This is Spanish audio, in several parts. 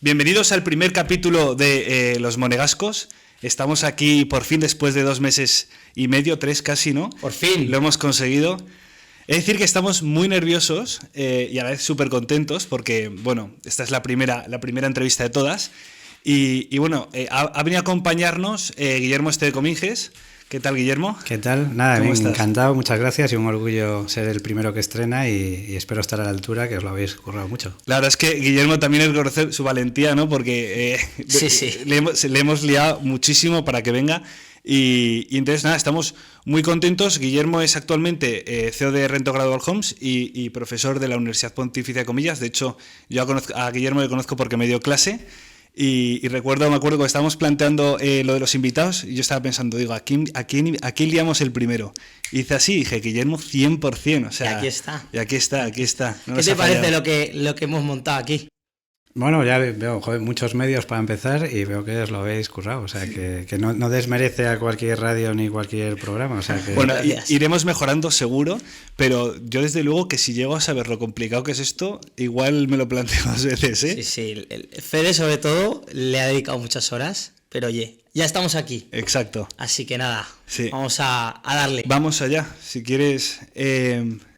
Bienvenidos al primer capítulo de Los Monegascos. Estamos aquí por fin después de 2 meses y medio, 3 casi, ¿no? Por fin. Lo hemos conseguido. Es decir que estamos muy nerviosos y a la vez súper contentos porque, bueno, esta es la primera entrevista de todas. Y bueno, ha venido a acompañarnos Guillermo Este de Cominges. ¿Qué tal, Guillermo? ¿Qué tal? Nada, bien, encantado, muchas gracias y un orgullo ser el primero que estrena y espero estar a la altura, que os lo habéis currado mucho. La verdad es que Guillermo también es reconocer su valentía, ¿no? Porque sí. Le hemos liado muchísimo para que venga. Y entonces, nada, estamos muy contentos. Guillermo es actualmente CEO de Rento Gradual Homes y profesor de la Universidad Pontificia de Comillas. De hecho, yo a Guillermo le conozco porque me dio clase. Y me acuerdo cuando estábamos planteando lo de los invitados, y yo estaba pensando, digo, ¿a quién liamos el primero? Y dice así, dije, Guillermo 100%, o sea... Y aquí está. Y aquí está. No. ¿Qué te parece lo que hemos montado aquí? Bueno, ya veo muchos medios para empezar y veo que os lo habéis currado, o sea, sí. que no desmerece a cualquier radio ni cualquier programa, o sea que... Bueno, iremos mejorando seguro, pero yo desde luego que si llego a saber lo complicado que es esto, igual me lo planteo 2 veces, ¿eh? Sí, Fede sobre todo le ha dedicado muchas horas, pero oye, ya estamos aquí. Exacto. Así que nada, sí. Vamos a darle. Vamos allá, si quieres...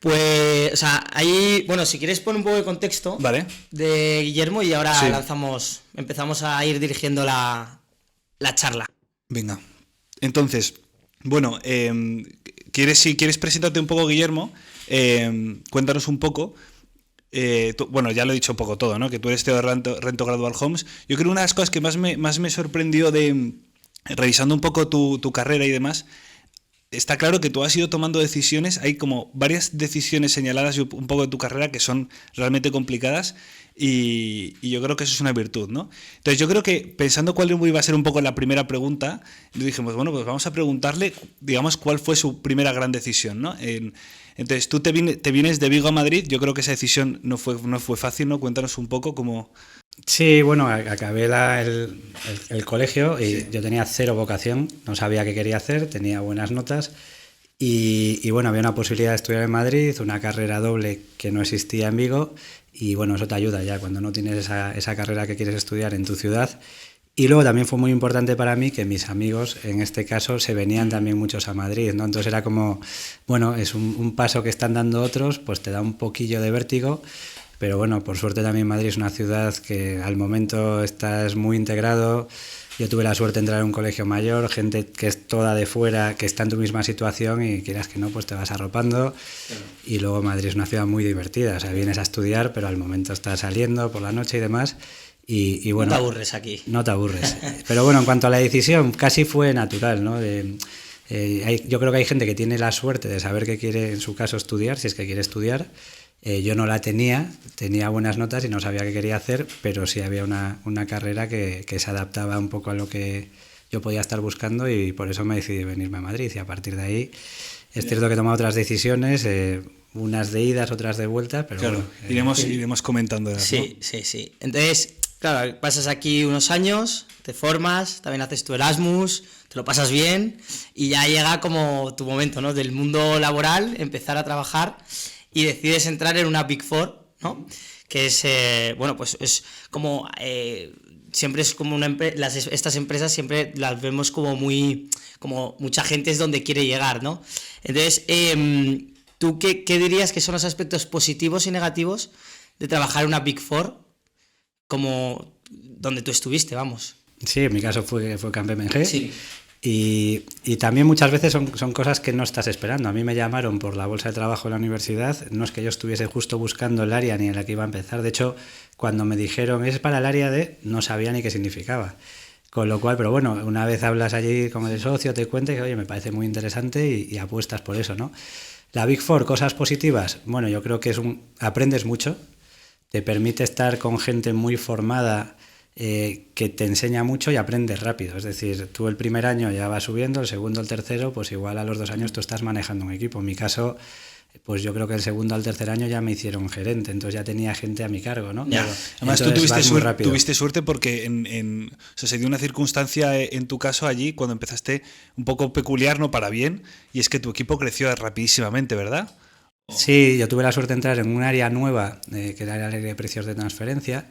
Pues, o sea, ahí, bueno, si quieres pon un poco de contexto, vale, de Guillermo y ahora empezamos a ir dirigiendo la charla. Venga, entonces, bueno, si quieres presentarte un poco, Guillermo, cuéntanos un poco. Bueno, ya lo he dicho un poco todo, ¿no? Que tú eres CEO de Rento Gradual Homes. Yo creo que una de las cosas que más me sorprendió revisando un poco tu carrera y demás. Está claro que tú has ido tomando decisiones, hay como varias decisiones señaladas un poco de tu carrera que son realmente complicadas y yo creo que eso es una virtud, ¿no? Entonces yo creo que pensando cuál iba a ser un poco la primera pregunta, dijimos, bueno, pues vamos a preguntarle, digamos, cuál fue su primera gran decisión, ¿no? Entonces tú te vienes de Vigo a Madrid, yo creo que esa decisión no fue fácil, ¿no? Cuéntanos un poco cómo... Sí, bueno, acabé el colegio y sí. Yo tenía 0 vocación, no sabía qué quería hacer, tenía buenas notas y bueno, había una posibilidad de estudiar en Madrid, una carrera doble que no existía en Vigo y bueno, eso te ayuda ya cuando no tienes esa carrera que quieres estudiar en tu ciudad. Y luego también fue muy importante para mí que mis amigos, en este caso, se venían también muchos a Madrid, ¿no? Entonces era como, bueno, es un paso que están dando otros, pues te da un poquillo de vértigo. Pero bueno, por suerte también Madrid es una ciudad que al momento estás muy integrado. Yo tuve la suerte de entrar en un colegio mayor, gente que es toda de fuera, que está en tu misma situación y quieras que no, pues te vas arropando. Y luego Madrid es una ciudad muy divertida, o sea, vienes a estudiar, pero al momento estás saliendo por la noche y demás. Y bueno, no te aburres aquí. No te aburres. Pero bueno, en cuanto a la decisión, casi fue natural, ¿no? Yo creo que hay gente que tiene la suerte de saber que quiere, en su caso, estudiar, si es que quiere estudiar. Yo no la tenía buenas notas y no sabía qué quería hacer, pero sí había una carrera que se adaptaba un poco a lo que yo podía estar buscando y por eso me decidí venirme a Madrid y a partir de ahí es cierto que he tomado otras decisiones, unas de idas, otras de vueltas, pero claro, bueno, iremos comentando. Sí, ¿no? Sí. Entonces, claro, pasas aquí unos años, te formas, también haces tu Erasmus, te lo pasas bien y ya llega como tu momento, ¿no? Del mundo laboral, empezar a trabajar. Y decides entrar en una Big Four, ¿no? Que es, bueno, pues es como, siempre es como estas empresas siempre las vemos como como mucha gente es donde quiere llegar, ¿no? Entonces, ¿tú qué dirías que son los aspectos positivos y negativos de trabajar en una Big Four como donde tú estuviste, vamos? Sí, en mi caso fue KPMG. Sí. Y también muchas veces son cosas que no estás esperando. A mí me llamaron por la bolsa de trabajo de la universidad. No es que yo estuviese justo buscando el área ni en la que iba a empezar. De hecho, cuando me dijeron es para el área de, no sabía ni qué significaba. Con lo cual, pero bueno, una vez hablas allí con el socio, te cuenta que, oye, me parece muy interesante y apuestas por eso, ¿no? La Big Four, cosas positivas. Bueno, yo creo que aprendes mucho. Te permite estar con gente muy formada, que te enseña mucho y aprendes rápido. Es decir, tú el primer año ya vas subiendo, el segundo, el tercero, pues igual a los 2 años tú estás manejando un equipo. En mi caso, pues yo creo que el segundo al tercer año ya me hicieron gerente, entonces ya tenía gente a mi cargo, ¿no? Ya. Además tú tuviste suerte porque o sea, se dio una circunstancia en tu caso allí cuando empezaste un poco peculiar, no para bien, y es que tu equipo creció rapidísimamente, ¿verdad? Sí, yo tuve la suerte de entrar en un área nueva, que era el área de precios de transferencia.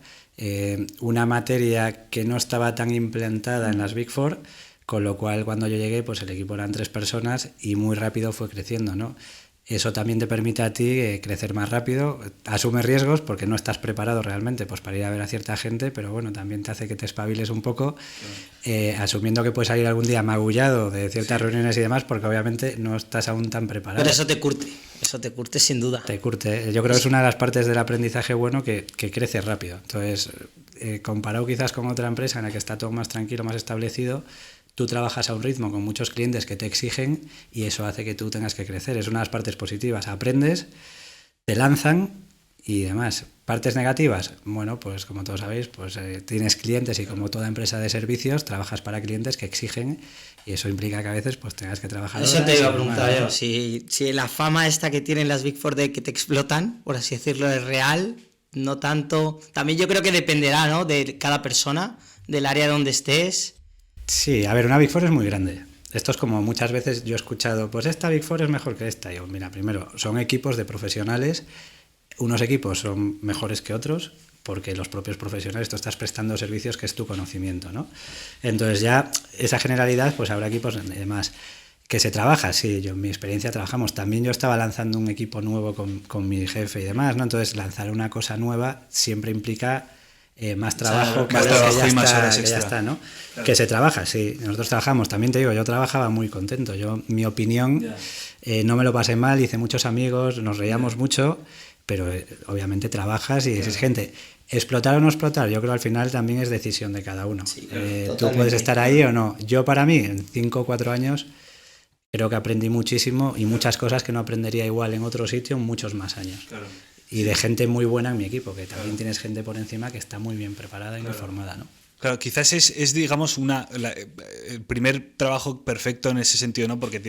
una materia que no estaba tan implantada en las Big Four, con lo cual cuando yo llegué, pues el equipo eran 3 personas y muy rápido fue creciendo, ¿no? Eso también te permite a ti crecer más rápido, asumes riesgos porque no estás preparado realmente pues para ir a ver a cierta gente, pero bueno, también te hace que te espabiles un poco, asumiendo que puedes salir algún día magullado de ciertas reuniones y demás, porque obviamente no estás aún tan preparado. Pero eso te curte sin duda. Te curte. Yo creo que es una de las partes del aprendizaje bueno que crece rápido. Entonces, comparado quizás con otra empresa en la que está todo más tranquilo, más establecido, tú trabajas a un ritmo con muchos clientes que te exigen y eso hace que tú tengas que crecer. Es una de las partes positivas. Aprendes, te lanzan y demás. Partes negativas, bueno, pues como todos sabéis, pues tienes clientes y como toda empresa de servicios, trabajas para clientes que exigen y eso implica que a veces pues tengas que trabajar. Eso te iba a preguntar yo. Si la fama esta que tienen las Big Four de que te explotan, por así decirlo, es real, no tanto. También yo creo que dependerá, ¿no?, de cada persona, del área donde estés. Sí, a ver, una Big Four es muy grande. Esto es como muchas veces yo he escuchado, pues esta Big Four es mejor que esta. Y yo, mira, primero, son equipos de profesionales. Unos equipos son mejores que otros porque los propios profesionales, tú estás prestando servicios que es tu conocimiento, ¿no? Entonces ya esa generalidad, pues habrá equipos además que se trabaja, sí, yo en mi experiencia trabajamos. También yo estaba lanzando un equipo nuevo con mi jefe y demás, ¿no? Entonces lanzar una cosa nueva siempre implica más trabajo, más trabajo y más horas que ya extra. está, ¿no? Claro. Que se trabaja, sí, nosotros trabajamos. También te digo, yo trabajaba muy contento. Yo, mi opinión, no me lo pasé mal, hice muchos amigos, nos reíamos mucho, pero obviamente trabajas y es gente. Explotar o no explotar, yo creo al final también es decisión de cada uno. Sí, tú puedes estar ahí o no. Yo para mí, en 5 o 4 años, creo que aprendí muchísimo y muchas cosas que no aprendería igual en otro sitio en muchos más años. Claro. Y de gente muy buena en mi equipo, que también tienes gente por encima que está muy bien preparada y muy formada, ¿no? Claro, quizás es digamos, el primer trabajo perfecto en ese sentido, ¿no? Porque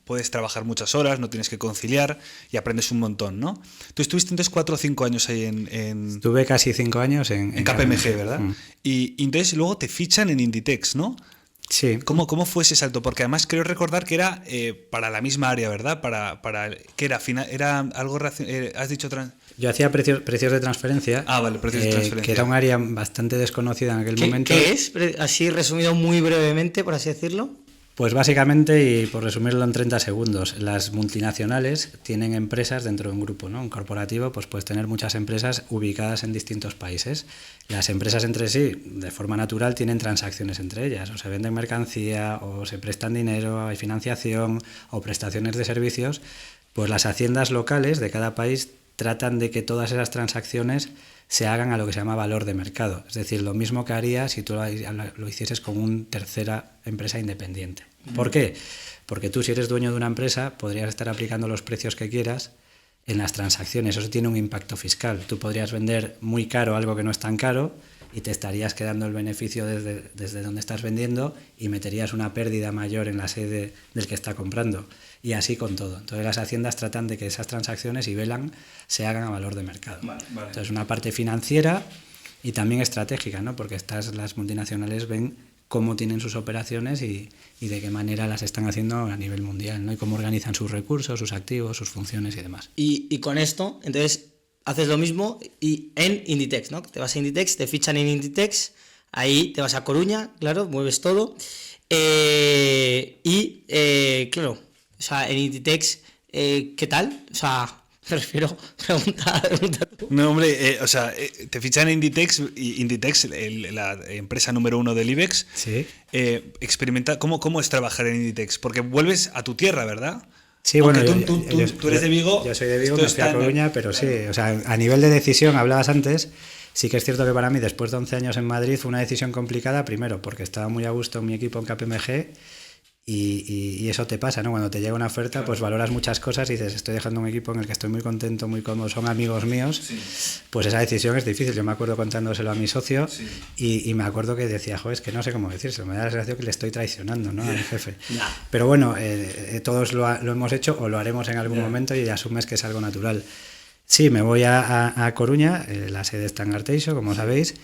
puedes trabajar muchas horas, no tienes que conciliar y aprendes un montón, ¿no? Tú estuviste entonces 4 o 5 años ahí en Estuve casi 5 años en KPMG, ¿verdad? Y entonces luego te fichan en Inditex, ¿no? Sí. ¿Cómo fue ese salto? Porque además creo recordar que era para la misma área, ¿verdad? ¿Qué era? ¿Era algo has dicho Yo hacía precios de transferencia. Ah, vale, precios de transferencia. Que era un área bastante desconocida en aquel momento. ¿Qué es? Así resumido muy brevemente, por así decirlo. Pues básicamente, y por resumirlo en 30 segundos, las multinacionales tienen empresas dentro de un grupo, ¿no? Un corporativo, pues puedes tener muchas empresas ubicadas en distintos países. Las empresas entre sí, de forma natural, tienen transacciones entre ellas, o se venden mercancía, o se prestan dinero, hay financiación, o prestaciones de servicios. Pues las haciendas locales de cada país tratan de que todas esas transacciones se hagan a lo que se llama valor de mercado. Es decir, lo mismo que haría si tú lo hicieses con una tercera empresa independiente. ¿Por qué? Porque tú, si eres dueño de una empresa, podrías estar aplicando los precios que quieras en las transacciones. Eso tiene un impacto fiscal. Tú podrías vender muy caro algo que no es tan caro y te estarías quedando el beneficio desde donde estás vendiendo y meterías una pérdida mayor en la sede del que está comprando. Y así con todo. Entonces las haciendas tratan de que esas transacciones, y velan, se hagan a valor de mercado. Vale. Entonces una parte financiera y también estratégica, ¿no? Porque las multinacionales ven cómo tienen sus operaciones y de qué manera las están haciendo a nivel mundial, ¿no? Y cómo organizan sus recursos, sus activos, sus funciones y demás. Y con esto, entonces, haces lo mismo y en Inditex, ¿no? Te vas a Inditex, te fichan en Inditex, ahí te vas a Coruña, claro, mueves todo. Claro, o sea, en Inditex, ¿qué tal? O sea, me refiero, pregunta tú. No, hombre, te fichan en Inditex, y Inditex, la empresa número 1 del IBEX, Sí. experimenta cómo es trabajar en Inditex, porque vuelves a tu tierra, ¿verdad? Sí, aunque bueno, tú eres de Vigo. Yo soy de Vigo, esto me fui a está Coruña, pero sí, o sea, a nivel de decisión, hablabas antes, sí que es cierto que para mí, después de 11 años en Madrid, fue una decisión complicada, primero, porque estaba muy a gusto en mi equipo en KPMG, y eso te pasa, ¿no? Cuando te llega una oferta, pues valoras muchas cosas y dices, estoy dejando un equipo en el que estoy muy contento, muy cómodo, son amigos míos, Sí. pues esa decisión es difícil. Yo me acuerdo contándoselo a mi socio, Sí. y me acuerdo que decía, joder, es que no sé cómo decírselo, me da la sensación que le estoy traicionando, ¿no? A mi jefe. Ya. Pero bueno, todos lo hemos hecho o lo haremos en algún momento y asumes que es algo natural. Sí, me voy a Coruña, la sede está en Arteixo, como sabéis.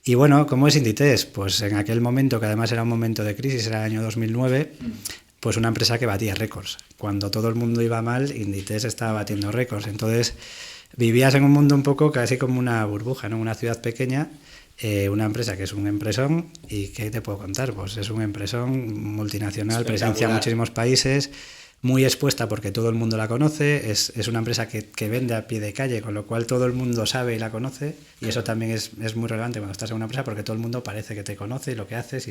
Y bueno, ¿cómo es Inditex? Pues en aquel momento, que además era un momento de crisis, era el año 2009, pues una empresa que batía récords. Cuando todo el mundo iba mal, Inditex estaba batiendo récords. Entonces vivías en un mundo un poco casi como una burbuja, ¿no? Una ciudad pequeña, una empresa que es un empresón. ¿Y qué te puedo contar? Pues es un empresón multinacional, presencia en muchísimos países, muy expuesta porque todo el mundo la conoce, es una empresa que vende a pie de calle, con lo cual todo el mundo sabe y la conoce, y eso también es muy relevante cuando estás en una empresa porque todo el mundo parece que te conoce y lo que haces.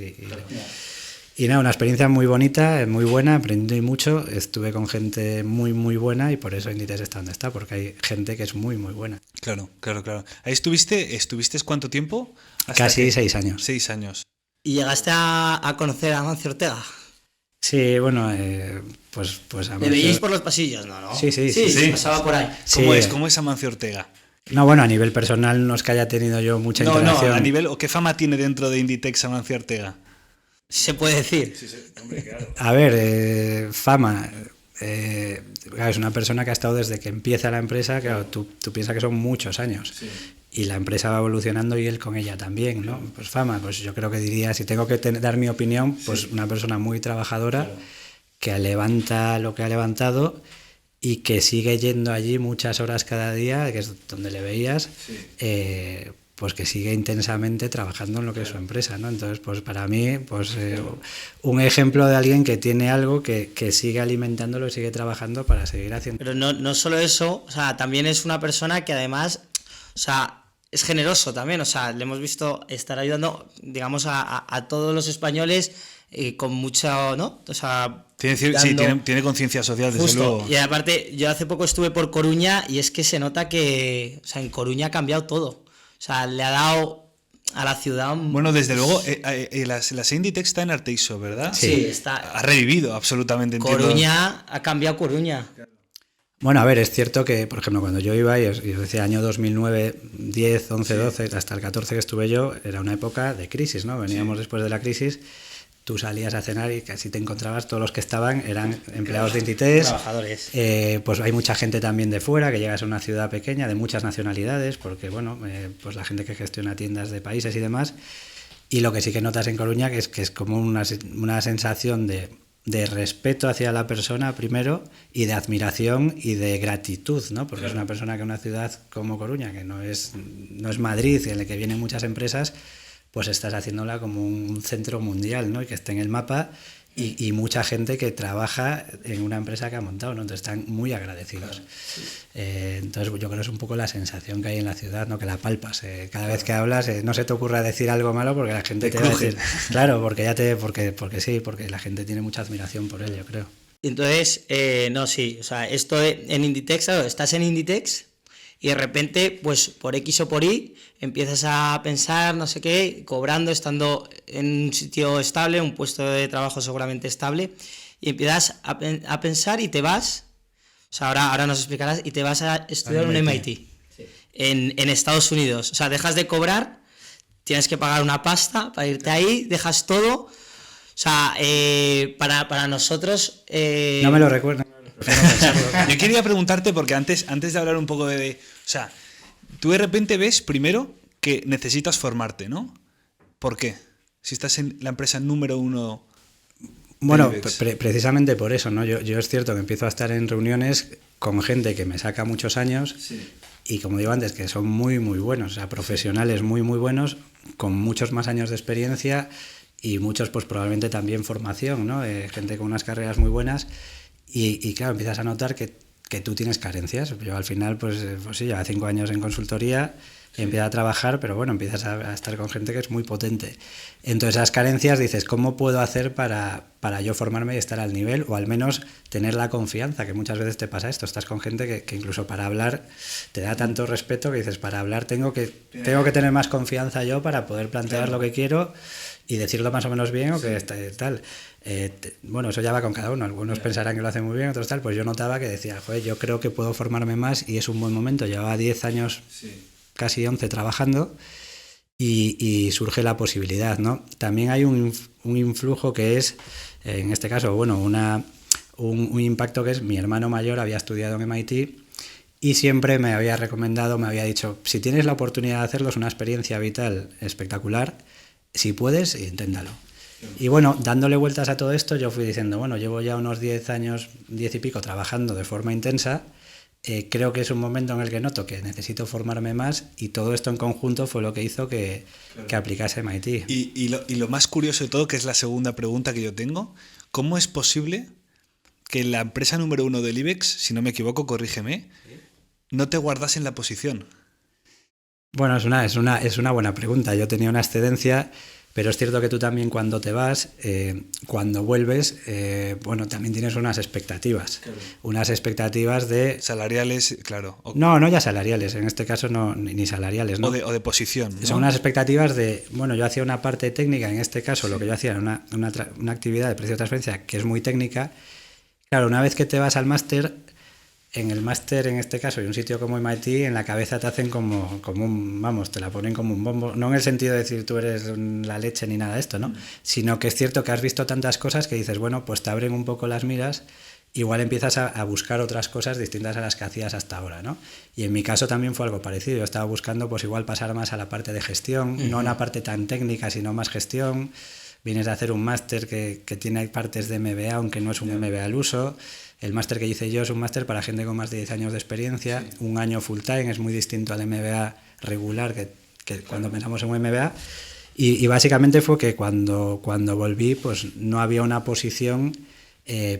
Y nada, una experiencia muy bonita, muy buena, aprendí mucho, estuve con gente muy, muy buena, y por eso Inditex está donde está, porque hay gente que es muy, muy buena. Claro. Ahí estuviste ¿cuánto tiempo? Casi 6 años. 6 años. ¿Y llegaste a conocer a Amancio Ortega? Sí, bueno, pues ¿Le veíais por los pasillos? No. Sí. Pasaba por ahí. ¿Cómo es Amancio Ortega? No, bueno, a nivel personal no es que haya tenido yo mucha interacción. No, a nivel, ¿o qué fama tiene dentro de Inditex Amancio Ortega? ¿Se puede decir? Sí, hombre, claro. A ver, fama. Claro, es una persona que ha estado desde que empieza la empresa, claro, tú piensas que son muchos años. Sí. Y la empresa va evolucionando y él con ella también, ¿no? Pues fama, pues yo creo que diría, si tengo que dar mi opinión, pues una persona muy trabajadora, que levanta lo que ha levantado y que sigue yendo allí muchas horas cada día, que es donde le veías, pues que sigue intensamente trabajando en lo que es su empresa, ¿no? Entonces, pues para mí, pues un ejemplo de alguien que tiene algo que sigue alimentándolo y sigue trabajando para seguir haciendo. Pero no solo eso, o sea, también es una persona que además, o sea, es generoso también, o sea, le hemos visto estar ayudando, digamos, a todos los españoles con mucha, ¿no? O sea, tiene conciencia social, desde luego. Y aparte, yo hace poco estuve por Coruña y es que se nota que, o sea, en Coruña ha cambiado todo. O sea, le ha dado a la ciudad... Bueno, desde luego, la Inditex está en Arteixo, ¿verdad? Sí, está. Ha revivido absolutamente. Coruña, ha cambiado Coruña. Bueno, a ver, es cierto que, por ejemplo, cuando yo iba, yo decía año 2009, 10, 11, 12, hasta el 14 que estuve yo, era una época de crisis, ¿no? Veníamos después de la crisis, tú salías a cenar y casi te encontrabas, todos los que estaban eran empleados de Inditex. Trabajadores. Pues hay mucha gente también de fuera, que llegas a una ciudad pequeña, de muchas nacionalidades, porque, bueno, pues la gente que gestiona tiendas de países y demás. Y lo que sí que notas en Coruña, que es como una sensación de respeto hacia la persona primero, y de admiración y de gratitud, ¿no? Porque es una persona que una ciudad como Coruña, que no es Madrid, en la que vienen muchas empresas, pues estás haciéndola como un centro mundial, ¿no? Y que esté en el mapa, y mucha gente que trabaja en una empresa que ha montado, ¿no? Entonces están muy agradecidos. Entonces yo creo que es un poco la sensación que hay en la ciudad, ¿no? Que la palpas. Cada vez que hablas, no se te ocurra decir algo malo porque la gente te va a decir... Claro, porque sí, porque la gente tiene mucha admiración por él, yo creo. Entonces, o sea, esto en Inditex, claro, estás en Inditex y de repente, pues por X o por Y, empiezas a pensar, no sé qué, cobrando, estando en un sitio estable, un puesto de trabajo seguramente estable, y empiezas a pensar y te vas, o sea, ahora nos explicarás, y te vas a estudiar un MIT sí. en Estados Unidos. O sea, dejas de cobrar, tienes que pagar una pasta para irte ahí, dejas todo. O sea, para nosotros... No me lo recuerdo. Yo quería preguntarte, porque antes de hablar un poco o sea, tú de repente ves primero que necesitas formarte, ¿no? ¿Por qué? Si estás en la empresa número 1... Bueno, precisamente por eso, ¿no? Yo es cierto que empiezo a estar en reuniones con gente que me saca muchos años, sí. Y como digo antes, que son muy, muy buenos, o sea, profesionales muy, muy buenos, con muchos más años de experiencia y muchos, pues probablemente también formación, ¿no? Gente con unas carreras muy buenas. Y claro, empiezas a notar que tú tienes carencias. Yo al final, pues sí, llevo 5 años en consultoría, sí. Empiezo a trabajar, pero bueno, empiezas a estar con gente que es muy potente. Entonces esas carencias dices, ¿cómo puedo hacer para yo formarme y estar al nivel? O al menos tener la confianza, que muchas veces te pasa esto. Estás con gente que incluso para hablar te da tanto respeto que dices, para hablar tengo que tener más confianza yo para poder plantear lo que quiero y decirlo más o menos bien o que tal. Bueno, eso ya va con cada uno. Algunos pensarán que lo hacen muy bien, otros tal. Pues yo notaba que decía, joder, yo creo que puedo formarme más y es un buen momento. Llevaba 10 años, casi 11 trabajando y surge la posibilidad, ¿no? También hay un influjo que es, en este caso, bueno, un impacto que es, mi hermano mayor había estudiado en MIT y siempre me había recomendado, me había dicho, si tienes la oportunidad de hacerlo, es una experiencia vital espectacular, si puedes, inténtalo. Y bueno, dándole vueltas a todo esto, yo fui diciendo, bueno, llevo ya unos 10 años, 10 y pico, trabajando de forma intensa, creo que es un momento en el que noto que necesito formarme más y todo esto en conjunto fue lo que hizo que aplicase MIT. Y lo más curioso de todo, que es la segunda pregunta que yo tengo, ¿cómo es posible que la empresa número 1 del IBEX, si no me equivoco, corrígeme, no te guardase en la posición? Bueno, es una buena pregunta. Yo tenía una excedencia, pero es cierto que tú también cuando te vas, cuando vuelves, bueno, también tienes unas expectativas. Claro. Unas expectativas de... Salariales, claro. No ya salariales, en este caso no, ni salariales, ¿no? O de posición, ¿no? Son unas expectativas de, bueno, yo hacía una parte técnica, en este caso lo que yo hacía era una actividad de precio de transferencia que es muy técnica. Claro, una vez que te vas al máster, en el máster, en este caso, y un sitio como MIT, en la cabeza te hacen como un, vamos, te la ponen como un bombo, no en el sentido de decir tú eres la leche ni nada de esto, ¿no? Sino que es cierto que has visto tantas cosas que dices, bueno, pues te abren un poco las miras, igual empiezas a buscar otras cosas distintas a las que hacías hasta ahora, ¿no? Y en mi caso también fue algo parecido, yo estaba buscando pues igual pasar más a la parte de gestión, no una parte tan técnica, sino más gestión. Vienes a hacer un máster que tiene partes de MBA, aunque no es un MBA al uso. El máster que hice yo es un máster para gente con más de 10 años de experiencia, un año full time, es muy distinto al MBA regular que cuando pensamos en un MBA. Y básicamente fue que cuando volví, pues no había una posición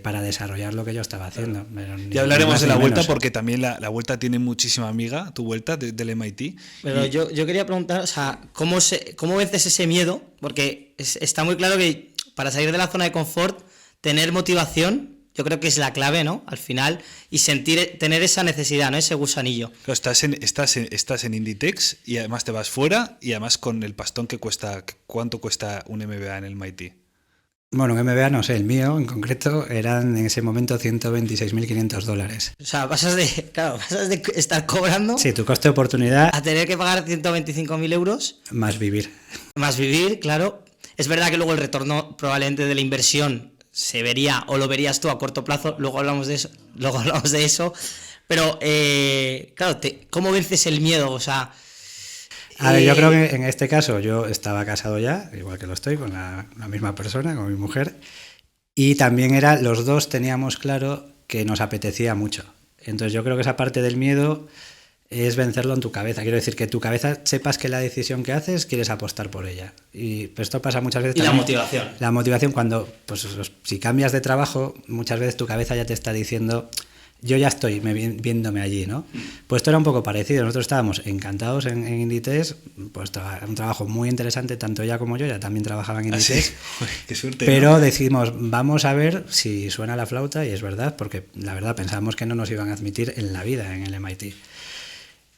para desarrollar lo que yo estaba haciendo. Ya hablaremos de la vuelta, porque también la vuelta tiene muchísima amiga, tu vuelta del MIT. Pero yo quería preguntar, o sea, ¿cómo vences ese miedo? Porque está muy claro que para salir de la zona de confort, tener motivación, yo creo que es la clave, ¿no? Al final, y tener esa necesidad, ¿no? Ese gusanillo. Claro, estás en Inditex y además te vas fuera y además con el pastón que cuesta, ¿cuánto cuesta un MBA en el MIT? Bueno, un MBA no sé, el mío en concreto eran en ese momento $126.500. O sea, pasas de estar cobrando... Sí, tu coste de oportunidad... A tener que pagar 125.000 euros. Más vivir. Más vivir, claro. Es verdad que luego el retorno probablemente de la inversión se vería o lo verías tú a corto plazo, luego hablamos de eso. Pero, claro, ¿cómo vences el miedo? O sea... A ver, yo creo que en este caso yo estaba casado ya, igual que lo estoy, con la misma persona, con mi mujer, y también los dos teníamos claro que nos apetecía mucho. Entonces yo creo que esa parte del miedo es vencerlo en tu cabeza. Quiero decir, que tu cabeza sepas que la decisión que haces quieres apostar por ella. Y pues esto pasa muchas veces. Y también. La motivación. La motivación cuando, pues si cambias de trabajo, muchas veces tu cabeza ya te está diciendo... Yo ya estoy viéndome allí, ¿no? Pues esto era un poco parecido. Nosotros estábamos encantados en Inditex, pues un trabajo muy interesante, tanto ella como yo, ya también trabajaba en Inditex. ¿Sí? Uy, qué suerte, pero ¿no? Decimos, vamos a ver si suena la flauta, y es verdad, porque la verdad pensábamos que no nos iban a admitir en la vida en el MIT.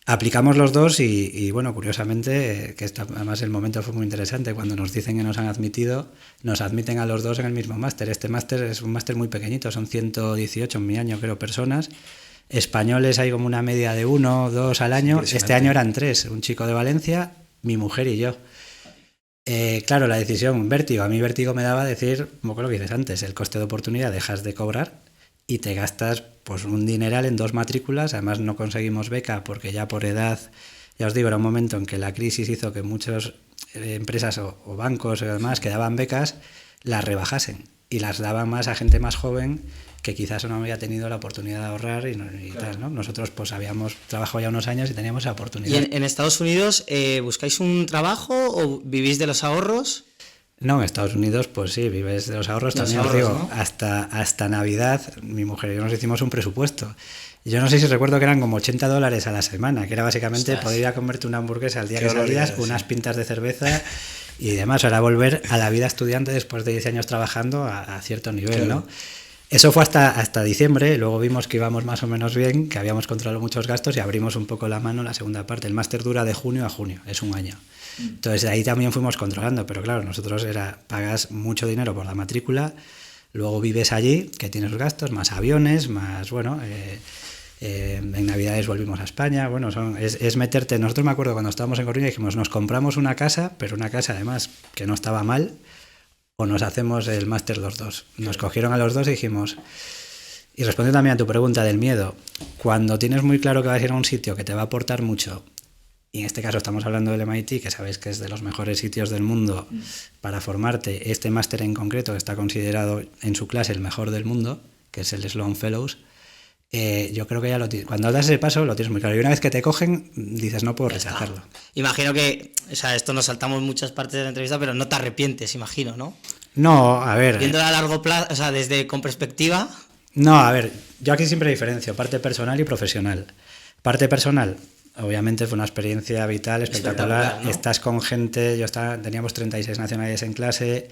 Aplicamos los dos y bueno, curiosamente, además el momento fue muy interesante, cuando nos dicen que nos han admitido, nos admiten a los dos en el mismo máster. Este máster es un máster muy pequeñito, son 118 en mi año, creo, personas. Españoles hay como una media de 1, 2 al año. Este año eran 3, un chico de Valencia, mi mujer y yo. Claro, la decisión, vértigo. A mí vértigo me daba decir, como lo que dices antes, el coste de oportunidad, dejas de cobrar y te gastas pues un dineral en 2 matrículas. Además no conseguimos beca porque ya por edad, ya os digo, era un momento en que la crisis hizo que muchas empresas o bancos y demás que daban becas las rebajasen y las daban más a gente más joven que quizás no había tenido la oportunidad de ahorrar y claro. Tal, ¿no? Nosotros pues habíamos trabajado ya unos años y teníamos esa oportunidad. ¿Y en Estados Unidos buscáis un trabajo o vivís de los ahorros? No, en Estados Unidos, pues sí, vives de los ahorros. También os digo, ¿no? hasta Navidad, mi mujer y yo nos hicimos un presupuesto. Yo no sé si recuerdo que eran como $80 a la semana, que era básicamente poder ir a comerte una hamburguesa al día que salías, unas pintas de cerveza y demás. Ahora volver a la vida estudiante después de 10 años trabajando a cierto nivel, claro. ¿No? Eso fue hasta diciembre, luego vimos que íbamos más o menos bien, que habíamos controlado muchos gastos y abrimos un poco la mano en la segunda parte. El máster dura de junio a junio, es un año. Entonces de ahí también fuimos controlando, pero claro, nosotros pagas mucho dinero por la matrícula, luego vives allí, que tienes gastos, más aviones, más, bueno, en Navidades volvimos a España, bueno, es meterte. Nosotros me acuerdo cuando estábamos en Coruña dijimos, nos compramos una casa, pero una casa además que no estaba mal, o nos hacemos el máster los dos. Nos cogieron a los dos y dijimos... Y respondiendo también a tu pregunta del miedo, cuando tienes muy claro que vas a ir a un sitio que te va a aportar mucho, y en este caso estamos hablando del MIT, que sabéis que es de los mejores sitios del mundo para formarte, este máster en concreto está considerado en su clase el mejor del mundo, que es el Sloan Fellows, yo creo que ya cuando das ese paso lo tienes muy claro. Y una vez que te cogen, dices, no puedo rechazarlo. Imagino que, o sea, esto nos saltamos muchas partes de la entrevista, pero no te arrepientes, imagino, ¿no? No, a ver. Viéndolo a largo plazo, o sea, con perspectiva. No, a ver, yo aquí siempre diferencio parte personal y profesional. Parte personal, obviamente fue una experiencia vital, espectacular. ¿No? Estás con gente, teníamos 36 nacionalidades en clase.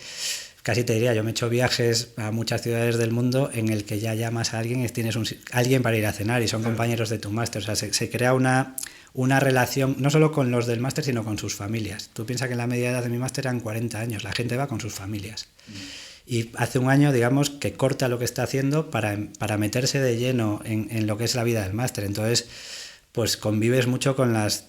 Casi te diría, yo me he hecho viajes a muchas ciudades del mundo en el que ya llamas a alguien y tienes alguien para ir a cenar y son compañeros de tu máster. O sea, se crea una relación, no solo con los del máster, sino con sus familias. Tú piensas que en la media edad de mi máster eran 40 años, la gente va con sus familias. Y hace un año, digamos, que corta lo que está haciendo para meterse de lleno en lo que es la vida del máster. Entonces, pues convives mucho con las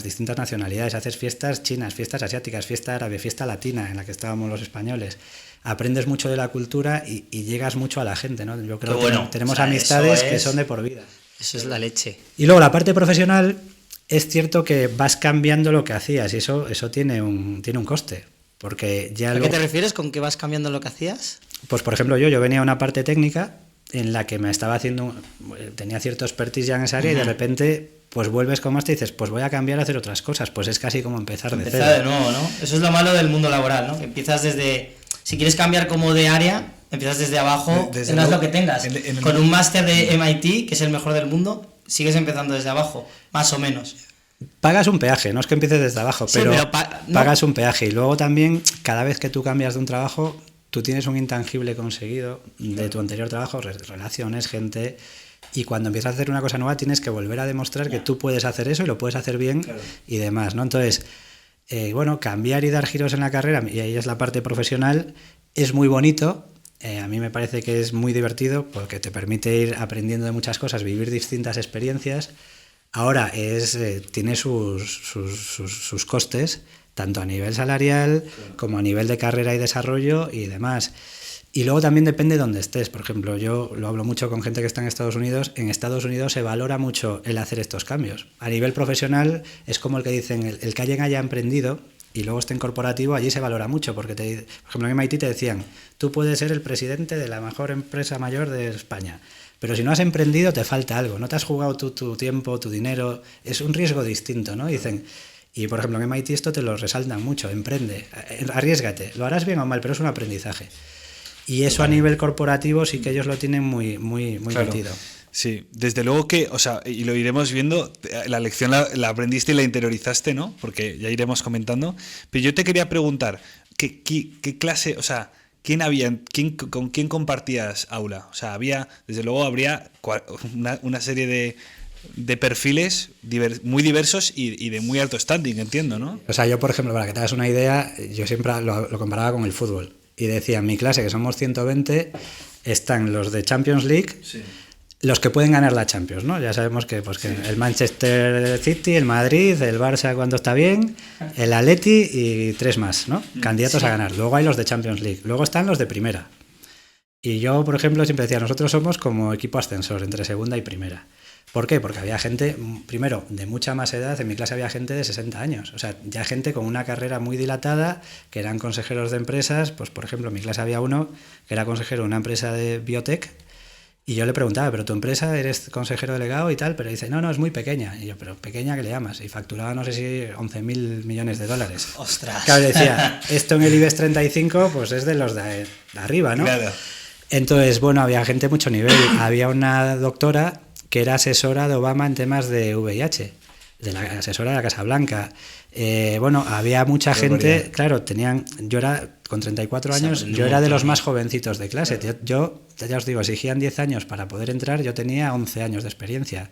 distintas nacionalidades, haces fiestas chinas, fiestas asiáticas, fiesta árabe, fiesta latina, en la que estábamos los españoles. Aprendes mucho de la cultura y llegas mucho a la gente, ¿no? Yo creo que tenemos amistades que son de por vida. Eso es la leche. Y luego la parte profesional, es cierto que vas cambiando lo que hacías y eso tiene un coste. Porque ya ¿A qué te refieres con que vas cambiando lo que hacías? Pues por ejemplo, yo venía a una parte técnica en la que me estaba tenía cierto expertise ya en esa área y de repente pues vuelves con más y dices, pues voy a cambiar a hacer otras cosas, pues es casi como empezar de cero. De nuevo, ¿no? Eso es lo malo del mundo laboral, ¿no? Que empiezas si quieres cambiar como de área, empiezas desde abajo, no es lo que tengas. Con un máster de MIT, que es el mejor del mundo, sigues empezando desde abajo, más o menos. Pagas un peaje, no es que empieces desde abajo, pero pagas un peaje y luego también cada vez que tú cambias de un trabajo, tú tienes un intangible conseguido de tu anterior trabajo, relaciones, gente, y cuando empiezas a hacer una cosa nueva tienes que volver a demostrar que tú puedes hacer eso y lo puedes hacer bien y demás, ¿no? Entonces, cambiar y dar giros en la carrera, y ahí es la parte profesional, es muy bonito. A mí me parece que es muy divertido porque te permite ir aprendiendo de muchas cosas, vivir distintas experiencias. Ahora tiene sus costes, tanto a nivel salarial como a nivel de carrera y desarrollo y demás. Y luego también depende de dónde estés. Por ejemplo, yo lo hablo mucho con gente que está en Estados Unidos. En Estados Unidos se valora mucho el hacer estos cambios. A nivel profesional es como el que dicen, el que alguien haya emprendido y luego esté en corporativo, allí se valora mucho. Porque, por ejemplo, en MIT te decían, tú puedes ser el presidente de la mejor empresa mayor de España. Pero si no has emprendido te falta algo, no te has jugado tu tiempo, tu dinero, es un riesgo distinto, ¿no? Dicen, y por ejemplo en MIT esto te lo resaltan mucho, emprende, arriésgate, lo harás bien o mal, pero es un aprendizaje. Y eso a nivel corporativo sí que ellos lo tienen muy metido. Sí, desde luego que, o sea, y lo iremos viendo, la lección la aprendiste y la interiorizaste, ¿no? Porque ya iremos comentando. Pero yo te quería preguntar, ¿qué clase, o sea, con quién compartías aula? O sea, desde luego habría una serie de perfiles muy diversos y de muy alto standing, entiendo, ¿no? O sea, yo, por ejemplo, para que te hagas una idea, yo siempre lo comparaba con el fútbol. Y decía, en mi clase, que somos 120, están los de Champions League, sí, los que pueden ganar la Champions, ¿no? Ya sabemos que el Manchester City, el Madrid, el Barça cuando está bien, el Atleti y 3 más, ¿no? Candidatos a ganar. Luego hay los de Champions League. Luego están los de primera. Y yo, por ejemplo, siempre decía, nosotros somos como equipo ascensor entre segunda y primera. ¿Por qué? Porque había gente, primero, de mucha más edad. En mi clase había gente de 60 años. O sea, ya gente con una carrera muy dilatada, que eran consejeros de empresas. Pues, por ejemplo, en mi clase había uno que era consejero de una empresa de biotech. Y yo le preguntaba, ¿pero tu empresa eres consejero delegado y tal? Pero dice, no, es muy pequeña. Y yo, ¿pero pequeña qué le llamas? Y facturaba, no sé si 11.000 millones de dólares. ¡Ostras! Claro, decía, esto en el IBEX 35, pues es de los de arriba, ¿no? Claro. Entonces, bueno, había gente de mucho nivel. Había una doctora que era asesora de Obama en temas de VIH, de la asesora de la Casa Blanca. Había mucha gente, claro, yo era, con 34 años, yo era de los más jovencitos de clase. Yo, ya os digo, exigían 10 años para poder entrar, yo tenía 11 años de experiencia.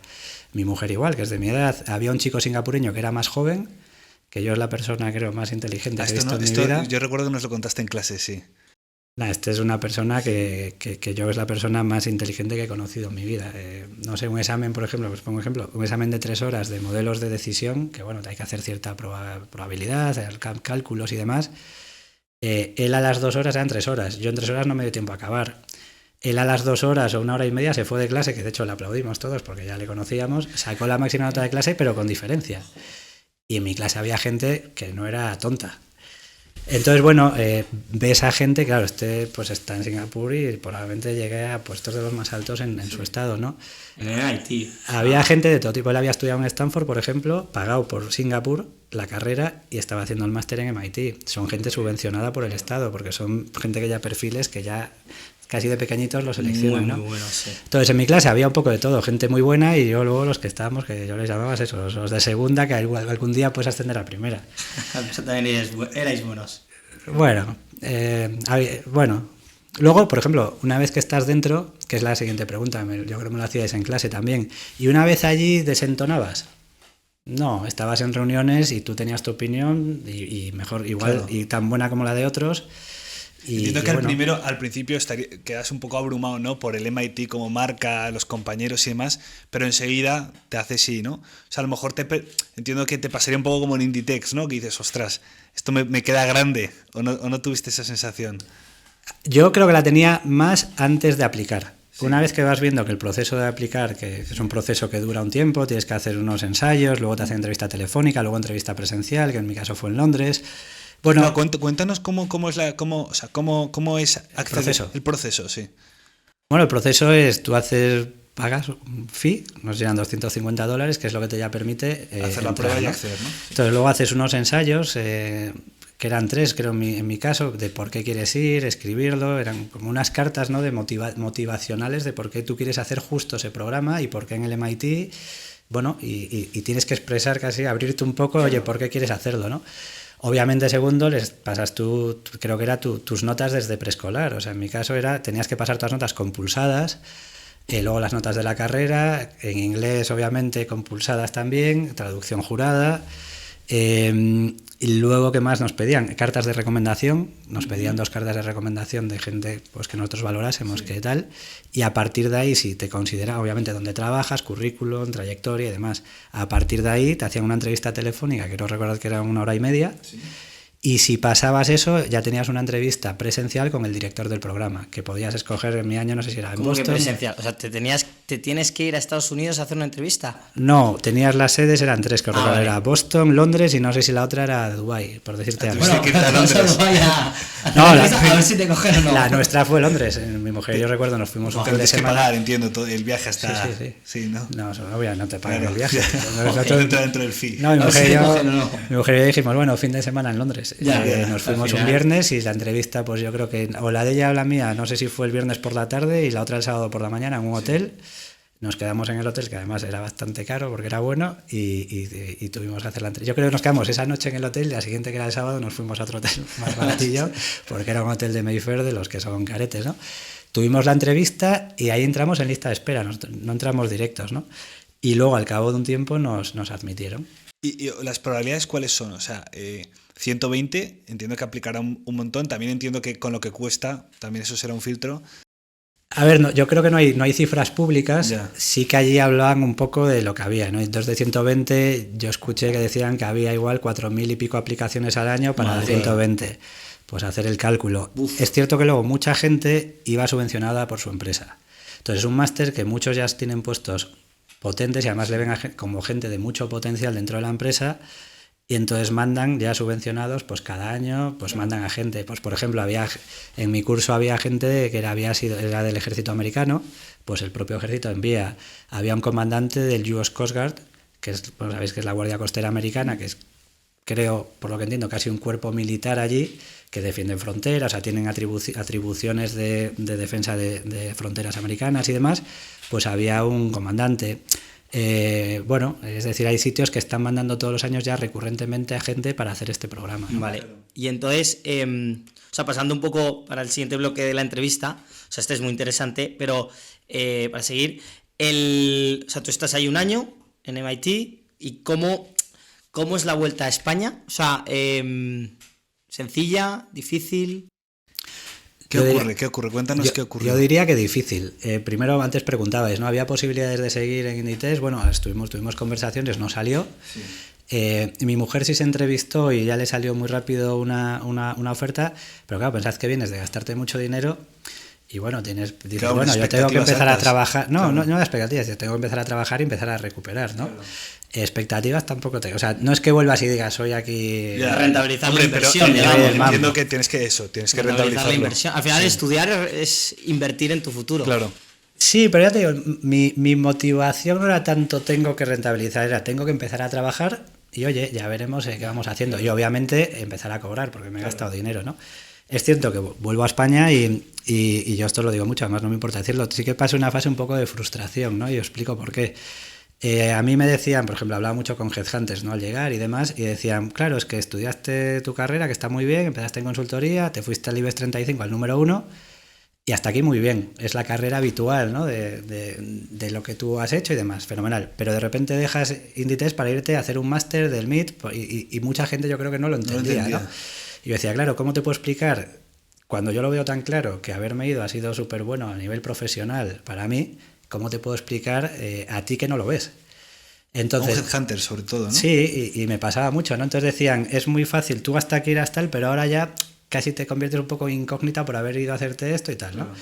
Mi mujer igual, que es de mi edad. Había un chico singapureño que era más joven, que yo es la persona, creo, más inteligente que he visto en mi vida. Yo recuerdo que nos lo contaste en clase, sí. Esta es una persona que yo es la persona más inteligente que he conocido en mi vida. No sé, un examen, por ejemplo, pues pongo un ejemplo, un examen de 3 horas de modelos de decisión, que bueno, hay que hacer cierta probabilidad, cálculos y demás. Él a las 2 horas eran 3 horas. Yo en 3 horas no me dio tiempo a acabar. Él a las 2 horas o 1 hora y media se fue de clase, que de hecho le aplaudimos todos porque ya le conocíamos, sacó la máxima nota de clase, pero con diferencia. Y en mi clase había gente que no era tonta. Entonces, bueno, ves a gente, claro, pues está en Singapur y probablemente llegue a puestos de los más altos en su estado, ¿no? En MIT. Había gente de todo tipo. Él había estudiado en Stanford, por ejemplo, pagado por Singapur la carrera y estaba haciendo el máster en MIT. Son gente subvencionada por el Estado, porque son gente que ya perfiles que ya casi de pequeñitos los seleccionan, ¿no? Muy bueno, sí. Entonces en mi clase había un poco de todo, gente muy buena y yo luego los que estábamos, que yo les llamaba eso, los de segunda, que algún día puedes ascender a primera. Eso también erais buenos. Bueno, bueno, luego, por ejemplo, una vez que estás dentro, que es la siguiente pregunta, yo creo que me lo hacíais en clase también, y una vez allí desentonabas. No, estabas en reuniones y tú tenías tu opinión y mejor, igual, claro, y tan buena como la de otros. Entiendo que al principio quedas un poco abrumado, ¿no? Por el MIT como marca, los compañeros y demás, pero enseguida te hace sí, ¿no? O sea, a lo mejor entiendo que te pasaría un poco como en Inditex, ¿no? Que dices, ostras, esto me queda grande, ¿o no tuviste esa sensación? Yo creo que la tenía más antes de aplicar. Sí. Una vez que vas viendo que el proceso de aplicar, que es un proceso que dura un tiempo, tienes que hacer unos ensayos, luego te hacen entrevista telefónica, luego entrevista presencial, que en mi caso fue en Londres. Bueno, no, cuéntanos cómo es el proceso, sí. Bueno, el proceso es, pagas un fee, nos llegan $250, que es lo que te ya permite hacer la prueba y acceder, ¿no? Entonces luego haces unos ensayos, que eran 3, creo en mi caso, de por qué quieres ir, escribirlo, eran como unas cartas, ¿no? De motivacionales de por qué tú quieres hacer justo ese programa y por qué en el MIT, bueno, y tienes que expresar casi, abrirte un poco, oye, ¿por qué quieres hacerlo, no? Obviamente, segundo, les pasas creo que era tus notas desde preescolar. O sea, en mi caso tenías que pasar todas las notas compulsadas, luego las notas de la carrera, en inglés, obviamente, compulsadas también, traducción jurada. Y luego, ¿qué más nos pedían? Cartas de recomendación. Nos pedían 2 cartas de recomendación de gente pues, que nosotros valorásemos, que tal. Y a partir de ahí, si te considera, obviamente, dónde trabajas, currículum, trayectoria y demás. A partir de ahí, te hacían una entrevista telefónica, que no recuerdo que era 1 hora y media. Sí. Y si pasabas eso, ya tenías una entrevista presencial con el director del programa, que podías escoger en mi año, no sé si era en Boston. ¿Cómo que presencial? O sea, ¿te tienes que ir a Estados Unidos a hacer una entrevista? No, tenías las sedes, eran 3, que vale. Era Boston, Londres y no sé si la otra era Dubái, por decirte algo. Bueno, que a Londres. No, a ver si te cogen o no. La nuestra fue Londres. Mi mujer y yo recuerdo, nos fuimos un fin de semana. Que pagar, entiendo, todo el viaje hasta... Sí, ¿no? No, no te pagan claro. el viaje. Dentro del fee. No, mi mujer y yo dijimos, bueno, fin de semana en Londres. Nos fuimos un viernes y la entrevista, pues yo creo que, o la de ella o la mía, no sé si fue el viernes por la tarde y la otra el sábado por la mañana en un hotel. Nos quedamos en el hotel, que además era bastante caro porque era bueno, y tuvimos que hacer la entrevista. Yo creo que nos quedamos esa noche en el hotel y la siguiente, que era el sábado, nos fuimos a otro hotel más baratillo, porque era un hotel de Mayfair de los que son caretes, ¿no? Tuvimos la entrevista y ahí entramos en lista de espera, no entramos directos, ¿no? Y luego, al cabo de un tiempo, nos admitieron. ¿Y las probabilidades cuáles son? O sea, 120, entiendo que aplicará un montón. También entiendo que con lo que cuesta, también eso será un filtro. A ver, no, yo creo que no hay cifras públicas. Yeah. Sí que allí hablaban un poco de lo que había, ¿no? Entonces, de 120, yo escuché que decían que había igual 4.000 y pico aplicaciones al año para 120. Pues hacer el cálculo. Uf. Es cierto que luego mucha gente iba subvencionada por su empresa. Entonces, es un máster que muchos ya tienen puestos potentes y además le ven como gente de mucho potencial dentro de la empresa, y entonces mandan ya subvencionados, pues cada año pues mandan a gente. Pues por ejemplo, en mi curso había gente que era del ejército americano, pues el propio ejército había un comandante del US Coast Guard, que es, pues sabéis que es la Guardia Costera Americana, que es, creo, por lo que entiendo, casi un cuerpo militar allí, que defienden fronteras, o sea, tienen atribuciones de defensa de fronteras americanas y demás. Pues había un comandante. Bueno, es decir, hay sitios que están mandando todos los años ya recurrentemente a gente para hacer este programa, ¿no? Vale, y entonces, o sea, pasando un poco para el siguiente bloque de la entrevista, o sea, este es muy interesante, pero para seguir, o sea, tú estás ahí un año en MIT, y ¿cómo es la vuelta a España? O sea, ¿sencilla? ¿Difícil? ¿Qué ocurre? Cuéntanos qué ocurrió. Yo diría que difícil. Primero, antes preguntabais, ¿no? ¿Había posibilidades de seguir en Inditex? Bueno, tuvimos conversaciones, no salió. Sí. Mi mujer sí se entrevistó y ya le salió muy rápido una oferta, pero claro, pensad que vienes de gastarte mucho dinero Y bueno, dices, Claro, bueno, unas yo tengo que expectativas empezar a altas. trabajar. No, Claro. no expectativas, yo tengo que empezar a trabajar y empezar a recuperar, ¿no? Expectativas tampoco tengo. O sea, no es que vuelvas y digas, soy aquí. Ya. Rentabilizar Hombre, la inversión, pero digamos. entiendo que tienes que Rentabilizar la rentabilizarlo. inversión. Al final, estudiar es invertir en tu futuro. Claro. Sí, pero ya te digo, mi motivación no era tanto tengo que rentabilizar, era tengo que empezar a trabajar y oye, ya veremos qué vamos haciendo. Y obviamente empezar a cobrar porque me he gastado dinero, ¿no? Es cierto que vuelvo a España y yo esto lo digo mucho, además no me importa decirlo, sí que pasa una fase un poco de frustración, ¿no? Y os explico por qué. A mí me decían, por ejemplo, hablaba mucho con headhunters, ¿no? Al llegar y demás, y decían, claro, es que estudiaste tu carrera, que está muy bien, empezaste en consultoría, te fuiste al IBEX 35, al número 1, y hasta aquí muy bien. Es la carrera habitual, ¿no? De lo que tú has hecho y demás, fenomenal. Pero de repente dejas Inditex para irte a hacer un máster del MIT y mucha gente yo creo que no lo entendía, ¿no? Y yo decía, claro, ¿cómo te puedo explicar? Cuando yo lo veo tan claro que haberme ido ha sido súper bueno a nivel profesional para mí, ¿cómo te puedo explicar a ti que no lo ves? Entonces, Un headhunter sobre todo, ¿no? sí, y me pasaba mucho, ¿no? Entonces decían, es muy fácil, tú hasta aquí irás tal, pero ahora ya casi te conviertes un poco en incógnita por haber ido a hacerte esto y tal, ¿no? Claro.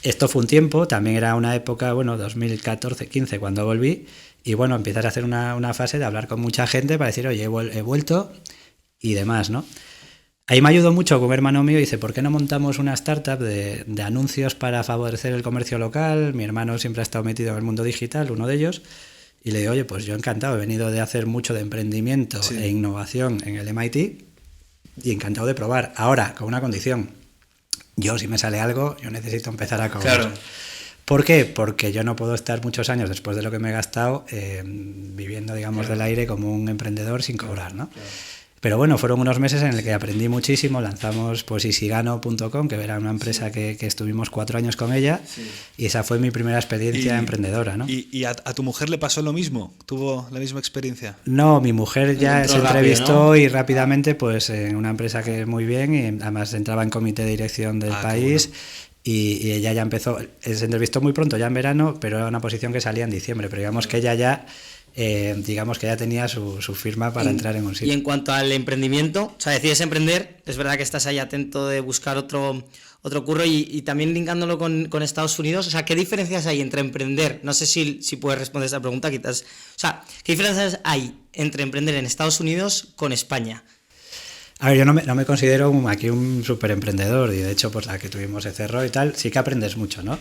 Esto fue un tiempo, también era una época, bueno, 2014-15 cuando volví, y bueno, empiezas a hacer una fase de hablar con mucha gente para decir, oye, he vuelto y demás, ¿no? Ahí me ayudó mucho con un hermano mío, dice, ¿por qué no montamos una startup de anuncios para favorecer el comercio local? Mi hermano siempre ha estado metido en el mundo digital, uno de ellos, y le digo, oye, pues yo encantado, he venido de hacer mucho de emprendimiento e innovación en el MIT y encantado de probar. Ahora, con una condición, yo si me sale algo, yo necesito empezar a cobrar. Claro. ¿Por qué? Porque yo no puedo estar muchos años después de lo que me he gastado viviendo, digamos, del aire como un emprendedor sin cobrar, ¿no? Claro. Pero bueno, fueron unos meses en el que aprendí muchísimo, lanzamos pues isigano.com, que era una empresa que estuvimos 4 años con ella, y esa fue mi primera experiencia emprendedora, ¿no? ¿Y a tu mujer le pasó lo mismo? ¿Tuvo la misma experiencia? No, mi mujer ya se entrevistó rápido, ¿no? y rápidamente pues en una empresa que muy bien, y además entraba en comité de dirección del país. Bueno. Y ella ya empezó, se entrevistó muy pronto, ya en verano, pero era una posición que salía en diciembre, pero digamos que ella ya... digamos que ya tenía su firma para entrar en un sitio. Y en cuanto al emprendimiento, o sea, decides emprender, es verdad que estás ahí atento de buscar otro curro y también linkándolo con Estados Unidos, o sea, ¿qué diferencias hay entre emprender? No sé si puedes responder esta pregunta, quizás. O sea, ¿qué diferencias hay entre emprender en Estados Unidos con España? A ver, yo no me considero aquí un súper emprendedor y de hecho pues la que tuvimos se cerró y tal, sí que aprendes mucho, ¿no?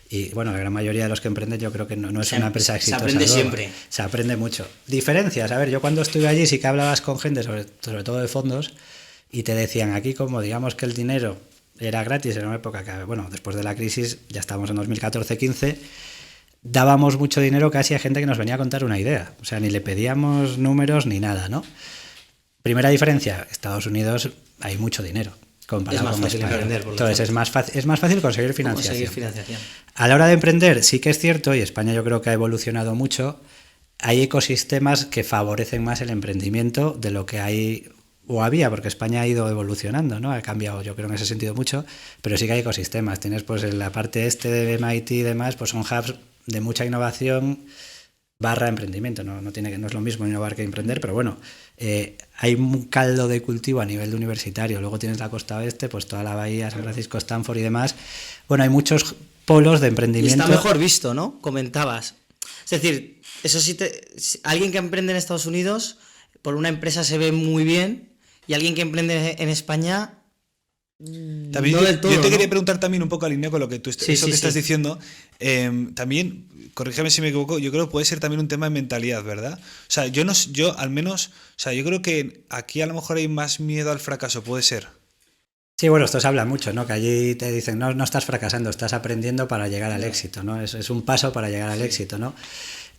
Y bueno, la gran mayoría de los que emprenden yo creo que no es una empresa exitosa. Se aprende siempre. Se aprende mucho. Diferencias, a ver, yo cuando estuve allí sí que hablabas con gente, sobre todo de fondos, y te decían aquí como digamos que el dinero era gratis en una época que, bueno, después de la crisis, ya estábamos en 2014-15, dábamos mucho dinero casi a gente que nos venía a contar una idea. O sea, ni le pedíamos números ni nada, ¿no? Primera diferencia, Estados Unidos hay mucho dinero. Es más fácil emprender, por lo Entonces tanto. es más fácil conseguir financiación. A la hora de emprender sí que es cierto, y España yo creo que ha evolucionado mucho, hay ecosistemas que favorecen más el emprendimiento de lo que hay o había, porque España ha ido evolucionando, ¿no? Ha cambiado yo creo en ese sentido mucho, pero sí que hay ecosistemas. Tienes pues en la parte de MIT y demás, pues son hubs de mucha innovación / emprendimiento, no es lo mismo innovar que emprender, pero bueno, hay un caldo de cultivo a nivel de universitario, luego tienes la costa oeste, pues toda la bahía, San Francisco, Stanford y demás, bueno, hay muchos polos de emprendimiento. Y está mejor visto, ¿no? Comentabas. Es decir, eso sí, alguien que emprende en Estados Unidos, por una empresa se ve muy bien, y alguien que emprende en España... También no del todo, yo te ¿no? quería preguntar también un poco alineado con lo que tú estás diciendo. También, corrígeme si me equivoco, yo creo que puede ser también un tema de mentalidad, ¿verdad? O sea, yo al menos, o sea, yo creo que aquí a lo mejor hay más miedo al fracaso, puede ser. Sí, bueno, esto se habla mucho, ¿no? Que allí te dicen, no estás fracasando, estás aprendiendo para llegar al éxito, ¿no? Es un paso para llegar al éxito, ¿no?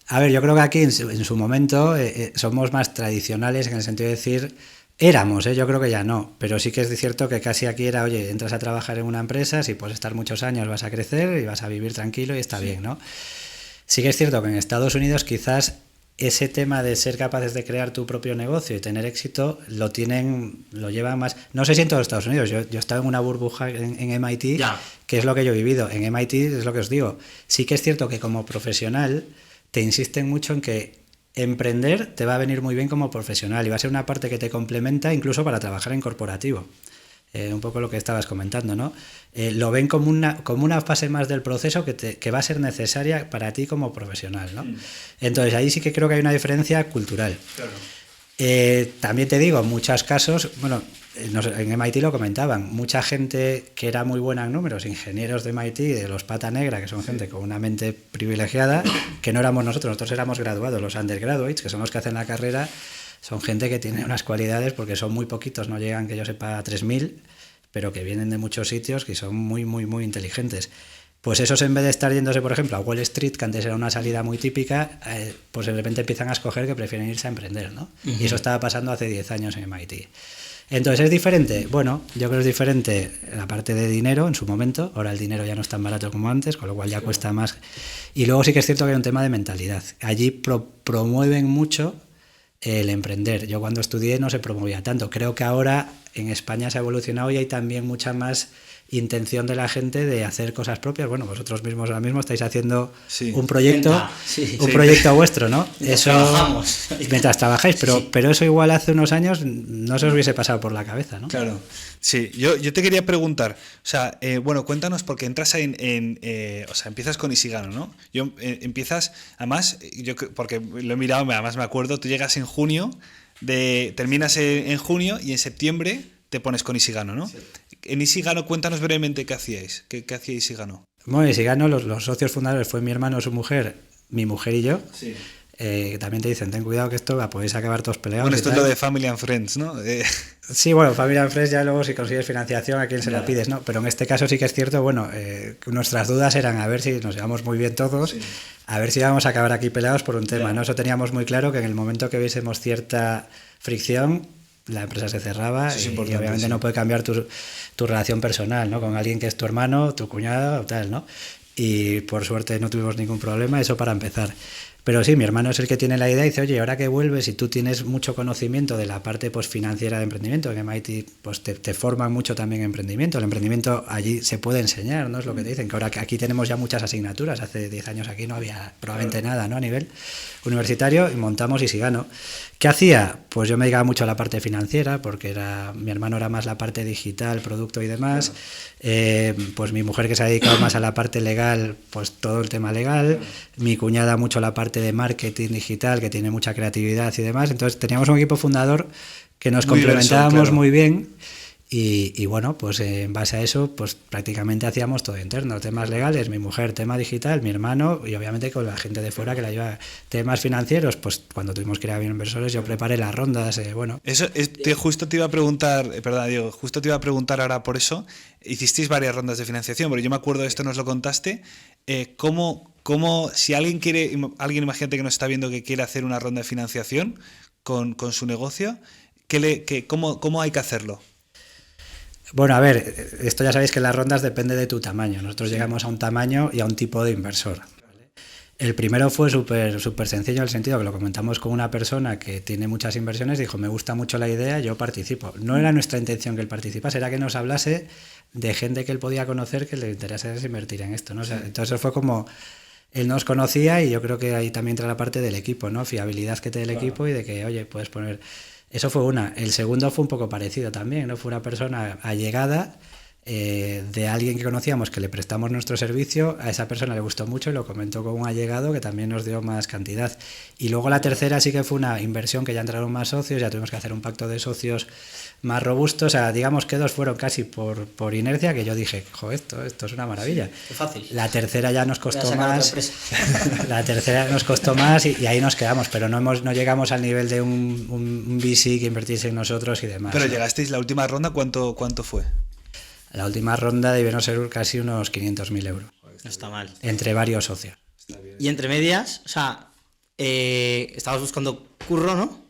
A ver, yo creo que aquí en su momento somos más tradicionales en el sentido de decir... Éramos, yo creo que ya no, pero sí que es cierto que casi aquí era, oye, entras a trabajar en una empresa, si puedes estar muchos años vas a crecer y vas a vivir tranquilo y está bien, ¿no? Sí que es cierto que en Estados Unidos quizás ese tema de ser capaces de crear tu propio negocio y tener éxito lo llevan más, no sé si en todos Estados Unidos, yo he estado en una burbuja en MIT, que es lo que yo he vivido, en MIT es lo que os digo, sí que es cierto que como profesional te insisten mucho en que emprender te va a venir muy bien como profesional y va a ser una parte que te complementa incluso para trabajar en corporativo. Un poco lo que estabas comentando, ¿no? Lo ven como una fase más del proceso que va a ser necesaria para ti como profesional, ¿no? Entonces ahí sí que creo que hay una diferencia cultural. Claro. También te digo, en muchos casos, bueno, en MIT lo comentaban, mucha gente que era muy buena en números, ingenieros de MIT, de los pata negra, que son gente con una mente privilegiada, que no éramos nosotros éramos graduados, los undergraduates, que son los que hacen la carrera, son gente que tiene unas cualidades, porque son muy poquitos, no llegan, que yo sepa, a 3.000, pero que vienen de muchos sitios, que son muy, muy, muy inteligentes. Pues esos, en vez de estar yéndose, por ejemplo, a Wall Street, que antes era una salida muy típica, pues de repente empiezan a escoger que prefieren irse a emprender, ¿no? Uh-huh. Y eso estaba pasando hace 10 años en MIT. Entonces, ¿es diferente? Bueno, yo creo que es diferente la parte de dinero en su momento. Ahora el dinero ya no es tan barato como antes, con lo cual ya cuesta más. Y luego sí que es cierto que hay un tema de mentalidad. Allí promueven mucho el emprender. Yo cuando estudié no se promovía tanto. Creo que ahora en España se ha evolucionado y hay también mucha más intención de la gente de hacer cosas propias. Bueno, vosotros mismos ahora mismo estáis haciendo un proyecto, proyecto vuestro, ¿no? Mientras trabajamos. Mientras trabajáis, pero eso igual hace unos años no se os hubiese pasado por la cabeza, ¿no? Claro. Sí, yo te quería preguntar, o sea, bueno, cuéntanos, porque entras o sea, empiezas con Isigano, ¿no? Empiezas, además, porque lo he mirado, además me acuerdo, tú llegas en junio, terminas en junio y en septiembre te pones con Isigano, ¿no? Sí. En Isigano, cuéntanos brevemente qué hacíais, qué hacía Isigano. Bueno, Isigano, los socios fundadores fue mi hermano, su mujer, mi mujer y yo. Sí. También te dicen, ten cuidado que esto podéis acabar todos peleados. Bueno, esto es lo de Family and Friends, ¿no? Sí, bueno, Family and Friends ya luego si consigues financiación a quién se la pides, ¿no? Pero en este caso sí que es cierto, bueno, nuestras dudas eran a ver si nos llevamos muy bien todos, sí, a ver si íbamos a acabar aquí peleados por un tema, ¿no? Eso teníamos muy claro, que en el momento que viésemos cierta fricción, la empresa se cerraba y obviamente no puede cambiar tu relación personal, ¿no? Con alguien que es tu hermano, tu cuñado o tal, ¿no? Y por suerte no tuvimos ningún problema, eso para empezar. Pero sí, mi hermano es el que tiene la idea y dice, oye, ahora que vuelves y tú tienes mucho conocimiento de la parte pues, financiera de emprendimiento, en MIT pues, te forman mucho también en emprendimiento. El emprendimiento allí se puede enseñar, ¿no? Es lo que te dicen, que ahora aquí tenemos ya muchas asignaturas. Hace 10 años aquí no había probablemente nada, ¿no? A nivel universitario, y montamos Isigano. ¿Qué hacía? Pues yo me dedicaba mucho a la parte financiera, porque mi hermano era más la parte digital, producto y demás. Pues mi mujer, que se ha dedicado más a la parte legal, pues todo el tema legal. Mi cuñada mucho a la parte de marketing digital, que tiene mucha creatividad y demás. Entonces teníamos un equipo fundador que nos complementábamos muy bien. Y bueno, pues en base a eso, pues prácticamente hacíamos todo interno, temas legales, mi mujer, tema digital, mi hermano, y obviamente con la gente de fuera que la lleva. Temas financieros, pues cuando tuvimos que ir a ver inversores, yo preparé las rondas, bueno. Eso, justo te iba a preguntar, perdón, Diego, justo te iba a preguntar ahora por eso, hicisteis varias rondas de financiación, pero yo me acuerdo, esto nos lo contaste, ¿cómo si alguien imagínate que nos está viendo que quiere hacer una ronda de financiación con su negocio, ¿cómo hay que hacerlo? Bueno, a ver, esto ya sabéis que las rondas depende de tu tamaño. Nosotros llegamos a un tamaño y a un tipo de inversor. El primero fue súper sencillo, en el sentido que lo comentamos con una persona que tiene muchas inversiones, dijo, me gusta mucho la idea, yo participo. No era nuestra intención que él participase, era que nos hablase de gente que él podía conocer que le interesase invertir en esto, ¿no? O sea, entonces fue como, él nos conocía y yo creo que ahí también entra la parte del equipo, ¿no? Fiabilidad que te dé el equipo y de que, oye, puedes poner... Eso fue una. El segundo fue un poco parecido también, ¿no? Fue una persona allegada de alguien que conocíamos, que le prestamos nuestro servicio. A esa persona le gustó mucho y lo comentó con un allegado que también nos dio más cantidad. Y luego la tercera sí que fue una inversión, que ya entraron más socios, ya tuvimos que hacer un pacto de socios más robusto. O sea, digamos que dos fueron casi por inercia, que yo dije, esto es una maravilla. Sí, qué fácil. La tercera ya nos costó más. La tercera nos costó más y ahí nos quedamos, pero no llegamos al nivel de un VC que invertís en nosotros y demás. Pero llegasteis, la última ronda, ¿cuánto fue? La última ronda debieron ser casi unos 500.000 euros. No está mal. Entre varios socios. Y entre medias, o sea, estabas buscando curro, ¿no?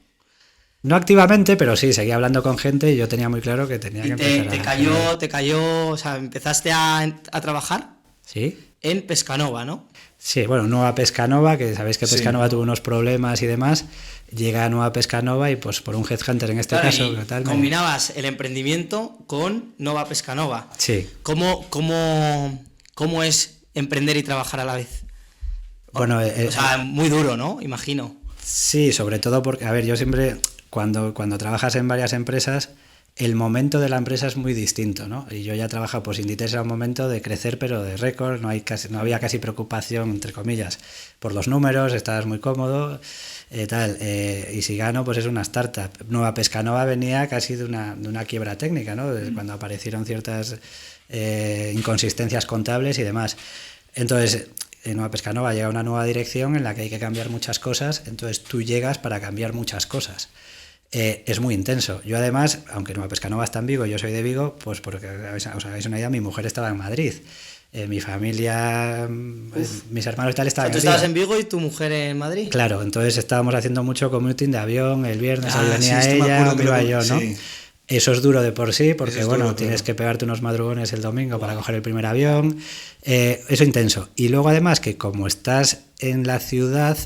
No activamente, pero sí, seguía hablando con gente y yo tenía muy claro que tenía que empezar te cayó, o sea, empezaste a trabajar. Sí. En Pescanova, ¿no? Sí, bueno, Nueva Pescanova, que sabéis que Pescanova tuvo unos problemas y demás, llega a Nueva Pescanova y pues por un headhunter en este caso. Combinabas el emprendimiento con Nueva Pescanova. Sí. ¿Cómo es emprender y trabajar a la vez? Bueno, o sea, muy duro, ¿no? Imagino. Sí, sobre todo porque, a ver, yo siempre, cuando trabajas en varias empresas, el momento de la empresa es muy distinto, ¿no? Y yo ya he trabajado, pues Inditex era un momento de crecer, pero de récord, no había casi preocupación, entre comillas, por los números, estabas muy cómodo, y si gano, pues es una startup. Nueva Pescanova venía casi de una quiebra técnica, ¿no? Desde cuando aparecieron ciertas inconsistencias contables y demás. Entonces, en Nueva Pescanova llega una nueva dirección en la que hay que cambiar muchas cosas, entonces tú llegas para cambiar muchas cosas. Es muy intenso. Yo además, aunque Nueva Pescanova está en Vigo, yo soy de Vigo, pues porque os hagáis una idea, mi mujer estaba en Madrid. Mi familia, mis hermanos y tal estaban en Vigo. ¿Tú estabas en Vigo y tu mujer en Madrid? Claro, entonces estábamos haciendo mucho commuting de avión, el viernes ahí venía ella, me iba yo, ¿no? Sí. Eso es duro de por sí, porque bueno, tienes que pegarte unos madrugones el domingo para coger el primer avión. Eso intenso. Y luego además que como estás en la ciudad,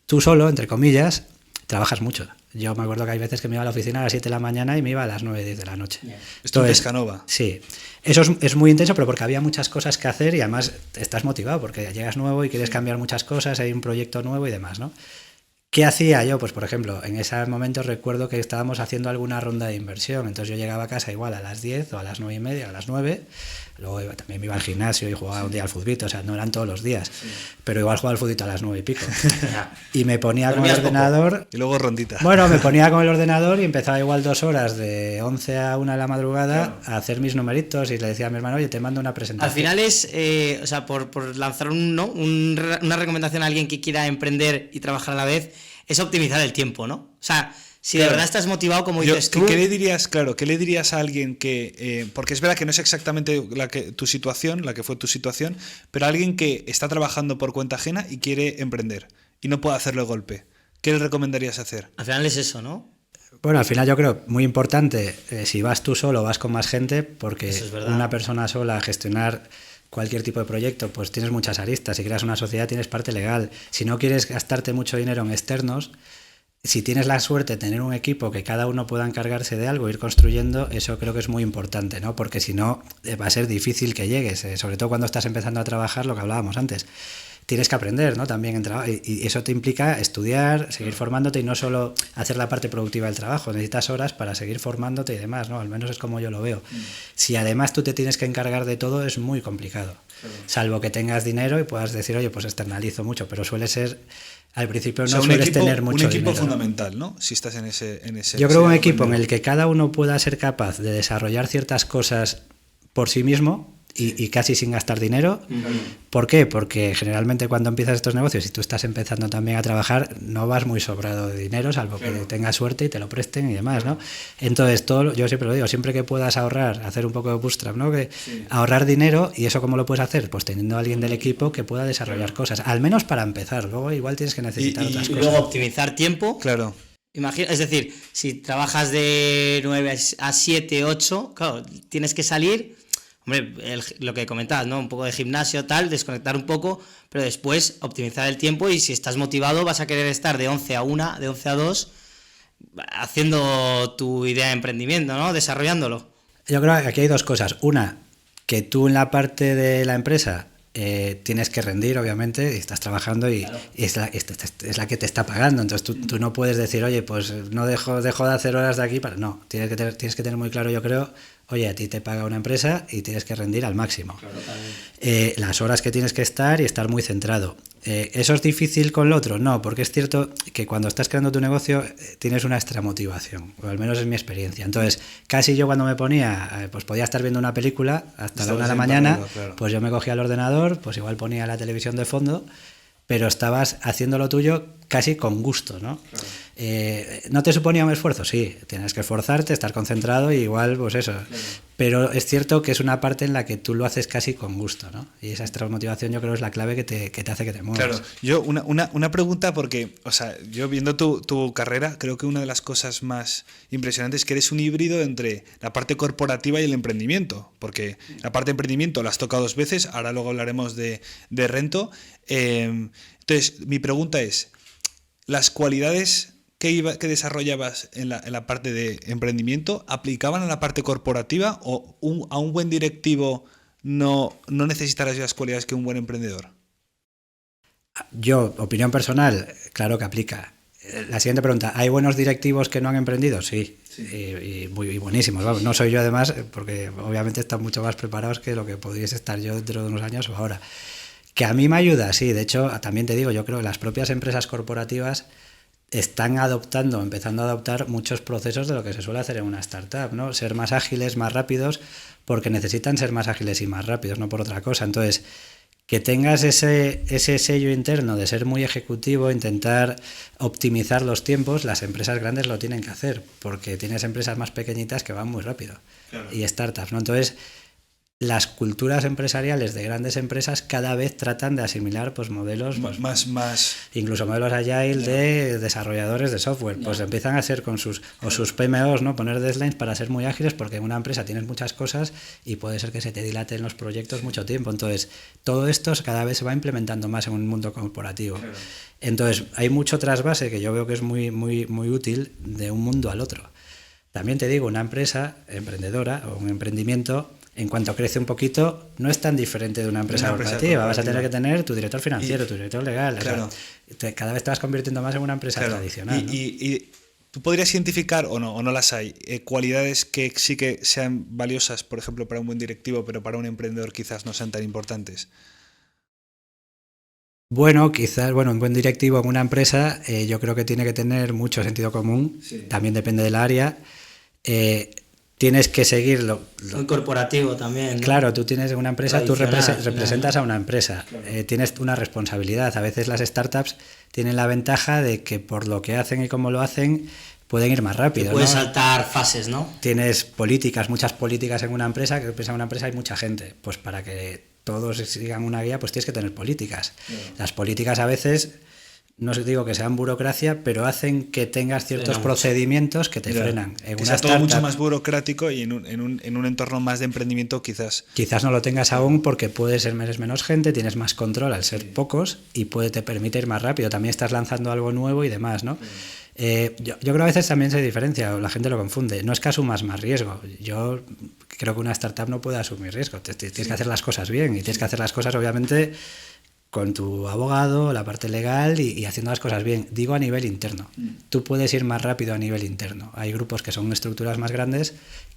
tú solo, entre comillas, trabajas mucho. Yo me acuerdo que hay veces que me iba a la oficina a las 7 de la mañana y me iba a las 9, 10 de la noche. Esto en Pescanova. Sí. Eso es muy intenso, pero porque había muchas cosas que hacer y además estás motivado porque llegas nuevo y quieres cambiar muchas cosas, hay un proyecto nuevo y demás, ¿no? ¿Qué hacía yo? Pues por ejemplo, en ese momento recuerdo que estábamos haciendo alguna ronda de inversión, entonces yo llegaba a casa igual a las 10 o a las 9 y media, a las 9, luego también me iba al gimnasio y jugaba un día al futbito, o sea, no eran todos los días, pero igual jugaba al futbito a las 9 y pico. Y me ponía con el ordenador... Y luego rondita. Bueno, me ponía con el ordenador y empezaba igual 2 horas de 11 a 1 de la madrugada a hacer mis numeritos y le decía a mi hermano, oye, te mando una presentación. Al final es, o sea, por lanzar una recomendación a alguien que quiera emprender y trabajar a la vez, es optimizar el tiempo, ¿no? O sea, si de verdad estás motivado, como dices tú... ¿Qué le dirías a alguien que... porque es verdad que no es exactamente tu situación, la que fue tu situación, pero alguien que está trabajando por cuenta ajena y quiere emprender y no puede hacerlo de golpe. ¿Qué le recomendarías hacer? Al final es eso, ¿no? Bueno, al final yo creo muy importante, si vas tú solo, vas con más gente, porque una persona sola gestionar cualquier tipo de proyecto, pues tienes muchas aristas. Si creas una sociedad tienes parte legal. Si no quieres gastarte mucho dinero en externos, si tienes la suerte de tener un equipo que cada uno pueda encargarse de algo, ir construyendo, eso creo que es muy importante, ¿no? Porque si no, va a ser difícil que llegues, sobre todo cuando estás empezando a trabajar, lo que hablábamos antes. Tienes que aprender, ¿no? También en trabajo, y eso te implica estudiar, seguir formándote y no solo hacer la parte productiva del trabajo. Necesitas horas para seguir formándote y demás, ¿no? Al menos es como yo lo veo. Si además tú te tienes que encargar de todo, es muy complicado. Salvo que tengas dinero y puedas decir, oye, pues externalizo mucho, pero suele ser... Al principio no sueles tener mucho dinero. Un equipo fundamental, ¿no? Si estás en ese yo creo que un equipo en el que cada uno pueda ser capaz de desarrollar ciertas cosas por sí mismo y casi sin gastar dinero. ¿Por qué? Porque generalmente cuando empiezas estos negocios y tú estás empezando también a trabajar, no vas muy sobrado de dinero, salvo que tengas suerte y te lo presten y demás, ¿no? Entonces, yo siempre lo digo, siempre que puedas ahorrar, hacer un poco de bootstrap, ¿no? Ahorrar dinero, ¿y eso cómo lo puedes hacer? Pues teniendo a alguien del equipo que pueda desarrollar cosas, al menos para empezar. Luego igual tienes que necesitar otras cosas. Y luego optimizar tiempo. Claro. Es decir, si trabajas de 9 a 7, 8, claro, tienes que salir... Hombre, lo que comentabas, ¿no? Un poco de gimnasio, tal, desconectar un poco, pero después optimizar el tiempo y si estás motivado vas a querer estar de 11 a 1, de 11 a 2, haciendo tu idea de emprendimiento, ¿no? Desarrollándolo. Yo creo que aquí hay dos cosas. Una, que tú en la parte de la empresa tienes que rendir, obviamente, y estás trabajando y claro. es la que te está pagando. Entonces tú no puedes decir, oye, pues no dejo de hacer horas de aquí para... No, tienes que tener muy claro, yo creo, oye, a ti te paga una empresa y tienes que rendir al máximo. Claro, las horas que tienes que estar y estar muy centrado. ¿Eso es difícil con lo otro? No, porque es cierto que cuando estás creando tu negocio tienes una extra motivación, o al menos es mi experiencia. Entonces, casi yo cuando me ponía, pues podía estar viendo una película hasta la 1 de la mañana, claro. Pues yo me cogía el ordenador, pues igual ponía la televisión de fondo, pero estabas haciendo lo tuyo casi con gusto, ¿no? Claro. ¿No te suponía un esfuerzo? Sí, tienes que esforzarte, estar concentrado y igual, pues eso. Claro. Pero es cierto que es una parte en la que tú lo haces casi con gusto, ¿no? Y esa extra motivación yo creo es la clave que te hace que te muevas. Claro, yo una pregunta porque, o sea, yo viendo tu carrera, creo que una de las cosas más impresionantes es que eres un híbrido entre la parte corporativa y el emprendimiento, porque la parte de emprendimiento la has tocado 2 veces, ahora luego hablaremos de Rento. Entonces, mi pregunta es, ¿las cualidades que desarrollabas en la parte de emprendimiento aplicaban a la parte corporativa o a un buen directivo no necesitarás las cualidades que un buen emprendedor? Yo, opinión personal, claro que aplica. La siguiente pregunta, ¿hay buenos directivos que no han emprendido? Sí, y muy buenísimos. Vamos, no soy yo además, porque obviamente están mucho más preparados que lo que podríais estar yo dentro de unos años o ahora. Que a mí me ayuda, sí. De hecho, también te digo, yo creo que las propias empresas corporativas están empezando a adoptar muchos procesos de lo que se suele hacer en una startup, ¿no? Ser más ágiles, más rápidos, porque necesitan ser más ágiles y más rápidos, no por otra cosa. Entonces, que tengas ese sello interno de ser muy ejecutivo, intentar optimizar los tiempos, las empresas grandes lo tienen que hacer, porque tienes empresas más pequeñitas que van muy rápido, claro. Y startups, ¿no? Entonces, las culturas empresariales de grandes empresas cada vez tratan de asimilar pues modelos más incluso modelos agile de desarrolladores de software, pues empiezan a hacer con sus PMOs, ¿no? Poner deadlines para ser muy ágiles, porque en una empresa tienes muchas cosas y puede ser que se te dilaten los proyectos mucho tiempo. Entonces, todo esto cada vez se va implementando más en un mundo corporativo. Entonces, hay mucho trasvase que yo veo que es muy útil de un mundo al otro. También te digo, una empresa emprendedora o un emprendimiento, en cuanto crece un poquito, no es tan diferente de una empresa corporativa. Vas a tener que tener tu director financiero, tu director legal. Claro. O sea, cada vez te vas convirtiendo más en una empresa tradicional. Y tú podrías identificar, o no las hay, cualidades que sí que sean valiosas, por ejemplo, para un buen directivo, pero para un emprendedor quizás no sean tan importantes. Bueno, quizás, un buen directivo en una empresa yo creo que tiene que tener mucho sentido común, también depende del área. Tienes que seguirlo. Muy corporativo también, ¿no? Claro, tú tienes una empresa, tú representas a una empresa, claro. Tienes una responsabilidad. A veces las startups tienen la ventaja de que por lo que hacen y cómo lo hacen pueden ir más rápido. Puedes saltar fases, ¿no? Tienes muchas políticas en una empresa, que en una empresa hay mucha gente. Pues para que todos sigan una guía, pues tienes que tener políticas. Claro. Las políticas a veces, no digo que sean burocracia, pero hacen que tengas ciertos procedimientos que te frenan. Que sea todo mucho más burocrático y en un entorno más de emprendimiento quizás. Quizás no lo tengas aún porque eres menos gente, tienes más control al ser pocos y te permite ir más rápido. También estás lanzando algo nuevo y demás, ¿no? Yo creo que a veces también se diferencia, o la gente lo confunde. No es que asumas más riesgo. Yo creo que una startup no puede asumir riesgo. Tienes que hacer las cosas bien y tienes que hacer las cosas, obviamente, con tu abogado, la parte legal y haciendo las cosas bien. Digo a nivel interno. Tú puedes ir más rápido a nivel interno. Hay grupos que son estructuras más grandes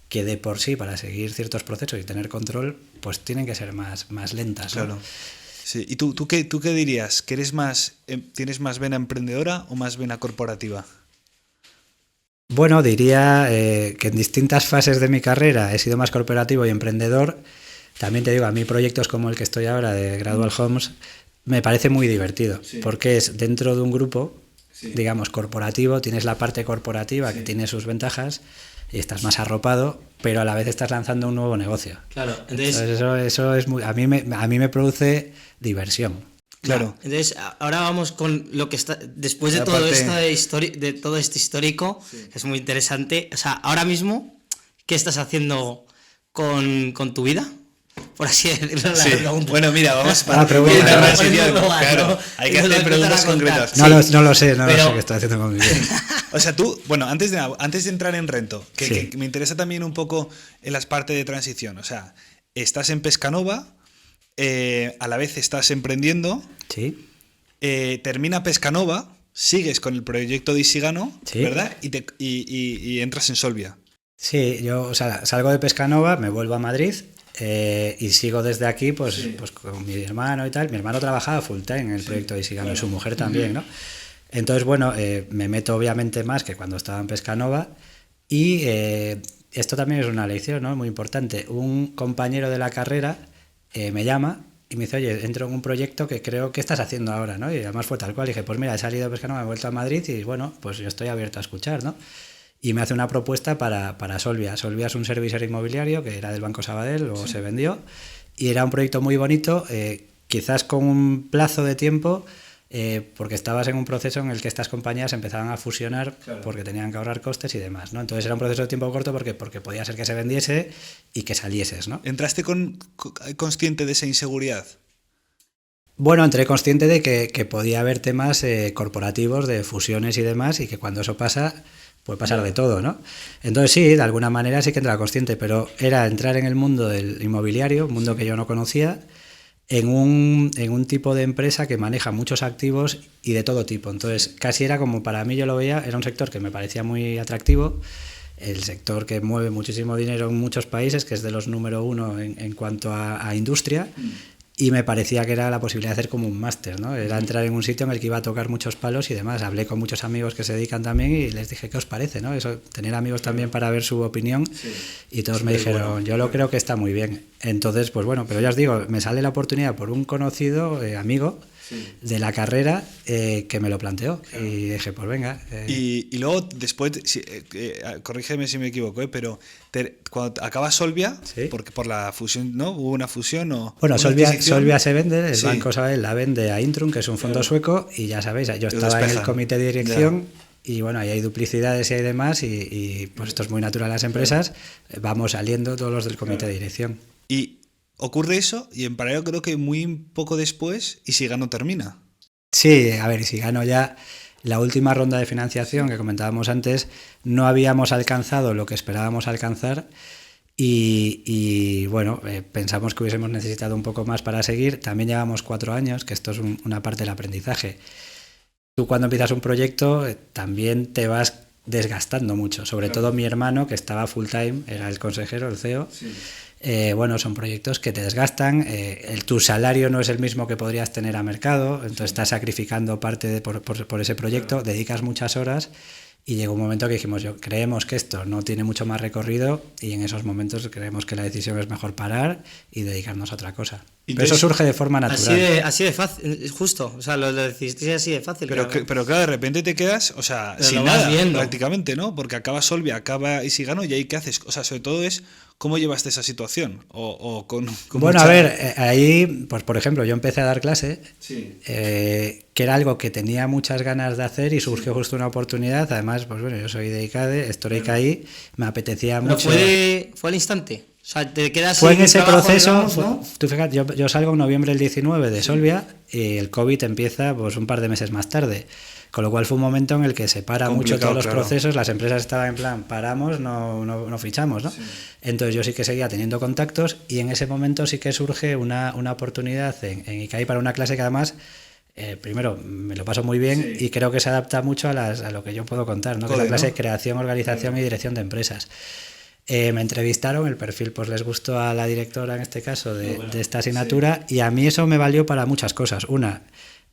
que de por sí, para seguir ciertos procesos y tener control, pues tienen que ser más lentas, ¿no? Claro. Sí. ¿Y tú qué dirías? ¿Que tienes más vena emprendedora o más vena corporativa? Bueno, diría que en distintas fases de mi carrera he sido más corporativo y emprendedor. También te digo, a mí proyectos como el que estoy ahora de Gradual Homes me parece muy divertido, porque es dentro de un grupo, digamos, corporativo, tienes la parte corporativa que tiene sus ventajas y estás más arropado, pero a la vez estás lanzando un nuevo negocio. Claro, entonces eso es a mí me produce diversión. Claro. Entonces, ahora vamos con lo que está después de todo de todo este histórico, que es muy interesante. O sea, ahora mismo, ¿qué estás haciendo con tu vida? Por así decirlo. Bueno, mira, vamos para la pregunta. Claro, hay que hacer preguntas concretas. No lo sé qué estoy haciendo con mi vida. O sea, tú, antes de entrar en Rento, que me interesa también un poco en las partes de transición. O sea, estás en Pescanova, a la vez estás emprendiendo. Sí. Termina Pescanova, sigues con el proyecto de Isigano, ¿verdad? Y entras en Solvia. Sí, yo salgo de Pescanova, me vuelvo a Madrid. Y sigo desde aquí pues con mi hermano y tal. Mi hermano trabajaba full time en el proyecto de Isigano, y su mujer también, ¿no? Entonces, me meto obviamente más que cuando estaba en Pescanova y esto también es una lección, ¿no? Muy importante. Un compañero de la carrera me llama y me dice, oye, entro en un proyecto que creo que estás haciendo ahora, ¿no? Y además fue tal cual. Y dije, pues mira, he salido de Pescanova, me he vuelto a Madrid y pues yo estoy abierto a escuchar, ¿no? Y me hace una propuesta para Solvia. Solvia es un servicer inmobiliario que era del Banco Sabadell, luego se vendió, y era un proyecto muy bonito, quizás con un plazo de tiempo, porque estabas en un proceso en el que estas compañías empezaban a fusionar porque tenían que ahorrar costes y demás, ¿no? Entonces era un proceso de tiempo corto porque podía ser que se vendiese y que salieses, ¿no? ¿Entraste consciente de esa inseguridad? Bueno, entré consciente de que podía haber temas corporativos de fusiones y demás, y que cuando eso pasa puede pasar de todo, ¿no? Entonces sí, de alguna manera sí que entraba consciente, pero era entrar en el mundo del inmobiliario, un mundo que yo no conocía, en un tipo de empresa que maneja muchos activos y de todo tipo. Entonces, casi era como, para mí, yo lo veía, era un sector que me parecía muy atractivo, el sector que mueve muchísimo dinero en muchos países, que es de los número uno en cuanto a industria, y me parecía que era la posibilidad de hacer como un máster, ¿no? Era entrar en un sitio en el que iba a tocar muchos palos y demás. Hablé con muchos amigos que se dedican también y les dije, ¿qué os parece, no? Eso, tener amigos también para ver su opinión, y todos me dijeron, bueno, yo lo creo que está muy bien. Entonces, pues bueno, pero ya os digo, me sale la oportunidad por un conocido, amigo, de la carrera, que me lo planteó, y dije, pues venga. Y luego, después, corrígeme si me equivoco, pero cuando acaba Solvia, ¿Sí? porque por la fusión, ¿no? ¿Hubo una fusión o Bueno, una Solvia adquisición? se vende, el Sí. Banco Sabadell la vende a Intrum, que es un fondo sueco, y ya sabéis, yo estaba en el despejan. comité de dirección, y bueno, ahí hay duplicidades y hay demás, y pues esto es muy natural en las empresas, vamos saliendo todos los del comité de dirección. Y ocurre eso, y en paralelo creo que muy poco después, y si no termina. Sí, a ver, si gano ya la última ronda de financiación que comentábamos antes, no habíamos alcanzado lo que esperábamos alcanzar, y bueno, pensamos que hubiésemos necesitado un poco más para seguir. También llevamos 4 años, que esto es una parte del aprendizaje. Tú, cuando empiezas un proyecto, también te vas desgastando mucho, sobre todo mi hermano, que estaba full time, era el consejero, el CEO. Bueno, son proyectos que te desgastan, tu salario no es el mismo que podrías tener a mercado, entonces estás sacrificando parte por ese proyecto, dedicas muchas horas, y llegó un momento que dijimos, creemos que esto no tiene mucho más recorrido, y en esos momentos creemos que la decisión es mejor parar y dedicarnos a otra cosa. Pero eso surge de forma natural. Así de fácil, justo, o sea, lo decidisteis así de fácil. Pero claro, de repente te quedas, o sea, Pero sin lo vas nada, viendo. prácticamente, ¿no? Porque acaba Solvia, acaba Isigano, y ahí ¿qué haces? O sea, sobre todo es cómo llevaste esa situación. Con bueno, mucha... a ver, ahí, pues por ejemplo, yo empecé a dar clase, que era algo que tenía muchas ganas de hacer, y surgió justo una oportunidad. Además, pues bueno, yo soy de ICADE, estoy ahí, me apetecía Pero mucho. fue al instante. O sea, te quedas Fue en sin ese trabajo, proceso, digamos, ¿no? tú fíjate, yo salgo en noviembre del 19 de Solvia, y el COVID empieza pues un par de meses más tarde, con lo cual fue un momento en el que se para mucho todos los procesos, las empresas estaban en plan, paramos, no fichamos, ¿no? Entonces yo sí que seguía teniendo contactos, y en ese momento sí que surge una oportunidad en ICAI para una clase que además... primero, me lo paso muy bien, y creo que se adapta mucho a lo que yo puedo contar, ¿no? Que es la clase de creación, organización y dirección de empresas. Me entrevistaron, el perfil pues les gustó a la directora, en este caso, de esta asignatura, y a mí eso me valió para muchas cosas. Una,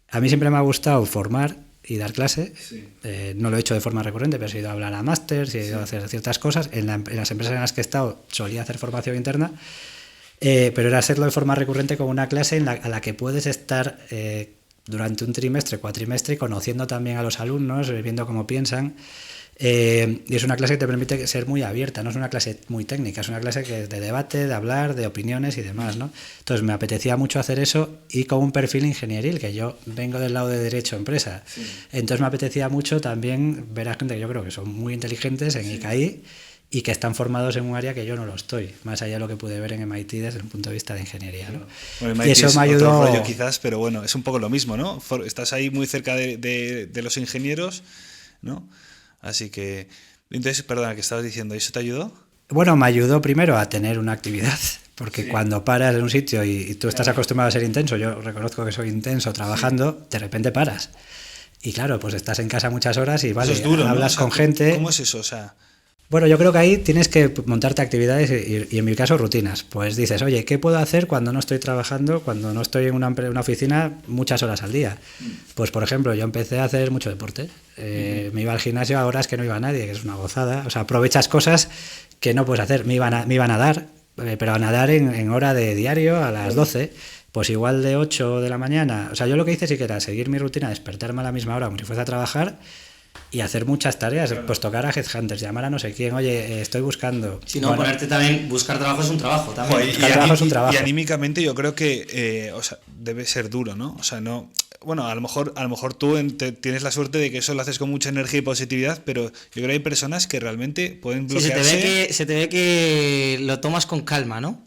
a mí siempre me ha gustado formar y dar clase, no lo he hecho de forma recurrente, pero he ido a hablar a másters, he ido a hacer ciertas cosas. En las empresas en las que he estado solía hacer formación interna, pero era hacerlo de forma recurrente como una clase a la que puedes estar durante un trimestre, cuatrimestre, conociendo también a los alumnos, viendo cómo piensan. Y es una clase que te permite ser muy abierta, no es una clase muy técnica, es una clase que es de debate, de hablar, de opiniones y demás, ¿no? Entonces me apetecía mucho hacer eso, y con un perfil ingenieril, que yo vengo del lado de derecho empresa. Entonces me apetecía mucho también ver a gente que yo creo que son muy inteligentes en ICAI, y que están formados en un área que yo no lo estoy, más allá de lo que pude ver en MIT desde el punto de vista de ingeniería, ¿no? Bueno, MIT y eso es me ayudó. Otro rollo quizás, pero bueno, es un poco lo mismo, ¿no? Estás ahí muy cerca de los ingenieros, ¿no? Así que, entonces, perdona, ¿qué estabas diciendo? ¿Eso te ayudó? Bueno, me ayudó primero a tener una actividad, porque cuando paras en un sitio y tú estás acostumbrado a ser intenso, yo reconozco que soy intenso trabajando, de repente paras. Y claro, pues estás en casa muchas horas y vale, Eso es duro, hablas, ¿no? O sea, con gente. ¿Cómo es eso? O sea... Bueno, yo creo que ahí tienes que montarte actividades y en mi caso rutinas. Pues dices, oye, ¿qué puedo hacer cuando no estoy trabajando, cuando no estoy en una oficina muchas horas al día? Pues por ejemplo, yo empecé a hacer mucho deporte. Me iba al gimnasio a horas que no iba nadie, que es una gozada. O sea, aprovechas cosas que no puedes hacer. Me iba a nadar, pero a nadar en hora de diario a las 12. Pues igual de 8 de la mañana. O sea, yo lo que hice sí que era seguir mi rutina, despertarme a la misma hora como si fuese a trabajar, y hacer muchas tareas, pues tocar a headhunters, llamar a no sé quién, oye, estoy buscando. Si no, ponerte también, buscar trabajo es un trabajo también. Joder, buscar trabajo es un trabajo. Y anímicamente yo creo que o sea, debe ser duro, ¿no? O sea, no... Bueno, a lo mejor tú tienes la suerte de que eso lo haces con mucha energía y positividad, pero yo creo que hay personas que realmente pueden bloquearse. Sí, se te ve que lo tomas con calma, ¿no?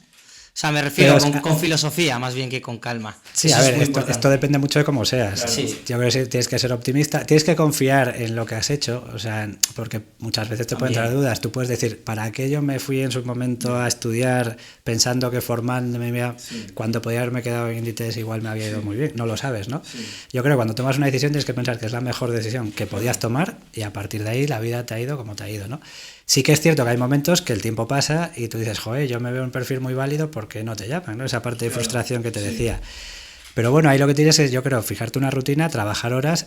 sea, me refiero Pero con filosofía más bien que con calma. Sí, Eso a es ver, muy esto importante. depende mucho de cómo seas. Claro. Sí. Yo creo que tienes que ser optimista, tienes que confiar en lo que has hecho, o sea, porque muchas veces te pueden También. entrar dudas. Tú puedes decir, ¿para qué yo me fui en su momento a estudiar pensando que formándome, cuando podía haberme quedado en Inditex igual me había ido muy bien? No lo sabes, ¿no? Yo creo que cuando tomas una decisión tienes que pensar que es la mejor decisión que podías tomar y a partir de ahí la vida te ha ido como te ha ido, ¿no? Sí que es cierto que hay momentos que el tiempo pasa y tú dices, joder, yo me veo un perfil muy válido, ¿por qué no te llaman? ¿No? Esa parte de frustración que te decía. Pero bueno, ahí lo que tienes es, yo creo, fijarte una rutina, trabajar horas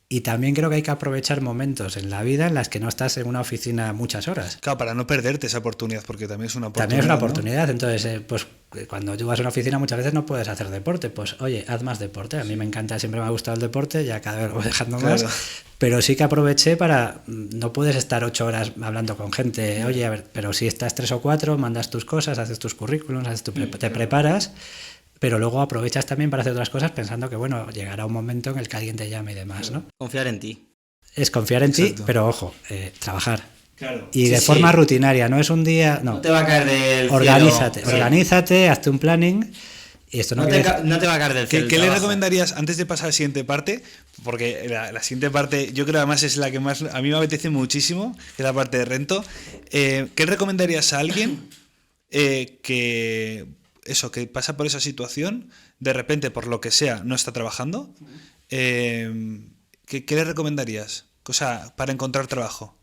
y también creo que hay que aprovechar momentos en la vida en las que no estás en una oficina muchas horas. Claro, para no perderte esa oportunidad, porque también es una oportunidad. También es una ¿no? oportunidad, entonces, pues cuando tú vas a una oficina muchas veces no puedes hacer deporte, pues oye, haz más deporte. A mí me encanta, siempre me ha gustado el deporte, ya cada vez lo voy dejando Claro. más, pero sí que aproveché para, no puedes estar 8 horas hablando con gente, oye, a ver, pero si estás 3 o 4, mandas tus cosas, haces tus currículums, te preparas, pero luego aprovechas también para hacer otras cosas pensando que, bueno, llegará un momento en el que alguien te llame y demás, ¿no? Confiar en ti. Es confiar en ti, Exacto. pero ojo, trabajar. Claro. Y Sí, de sí. forma rutinaria, no es un día, no. No te va a caer del Organízate, cielo. organízate, hazte un planning. Y esto no, No quiere te, decir- no te va a caer del cielo. ¿Qué el le trabajo. recomendarías antes de pasar a la siguiente parte? Porque la siguiente parte yo creo además es la que más a mí me apetece muchísimo, que es la parte de Rento. ¿Qué le recomendarías a alguien que pasa por esa situación, de repente por lo que sea no está trabajando? ¿Qué le recomendarías? O sea, para encontrar trabajo.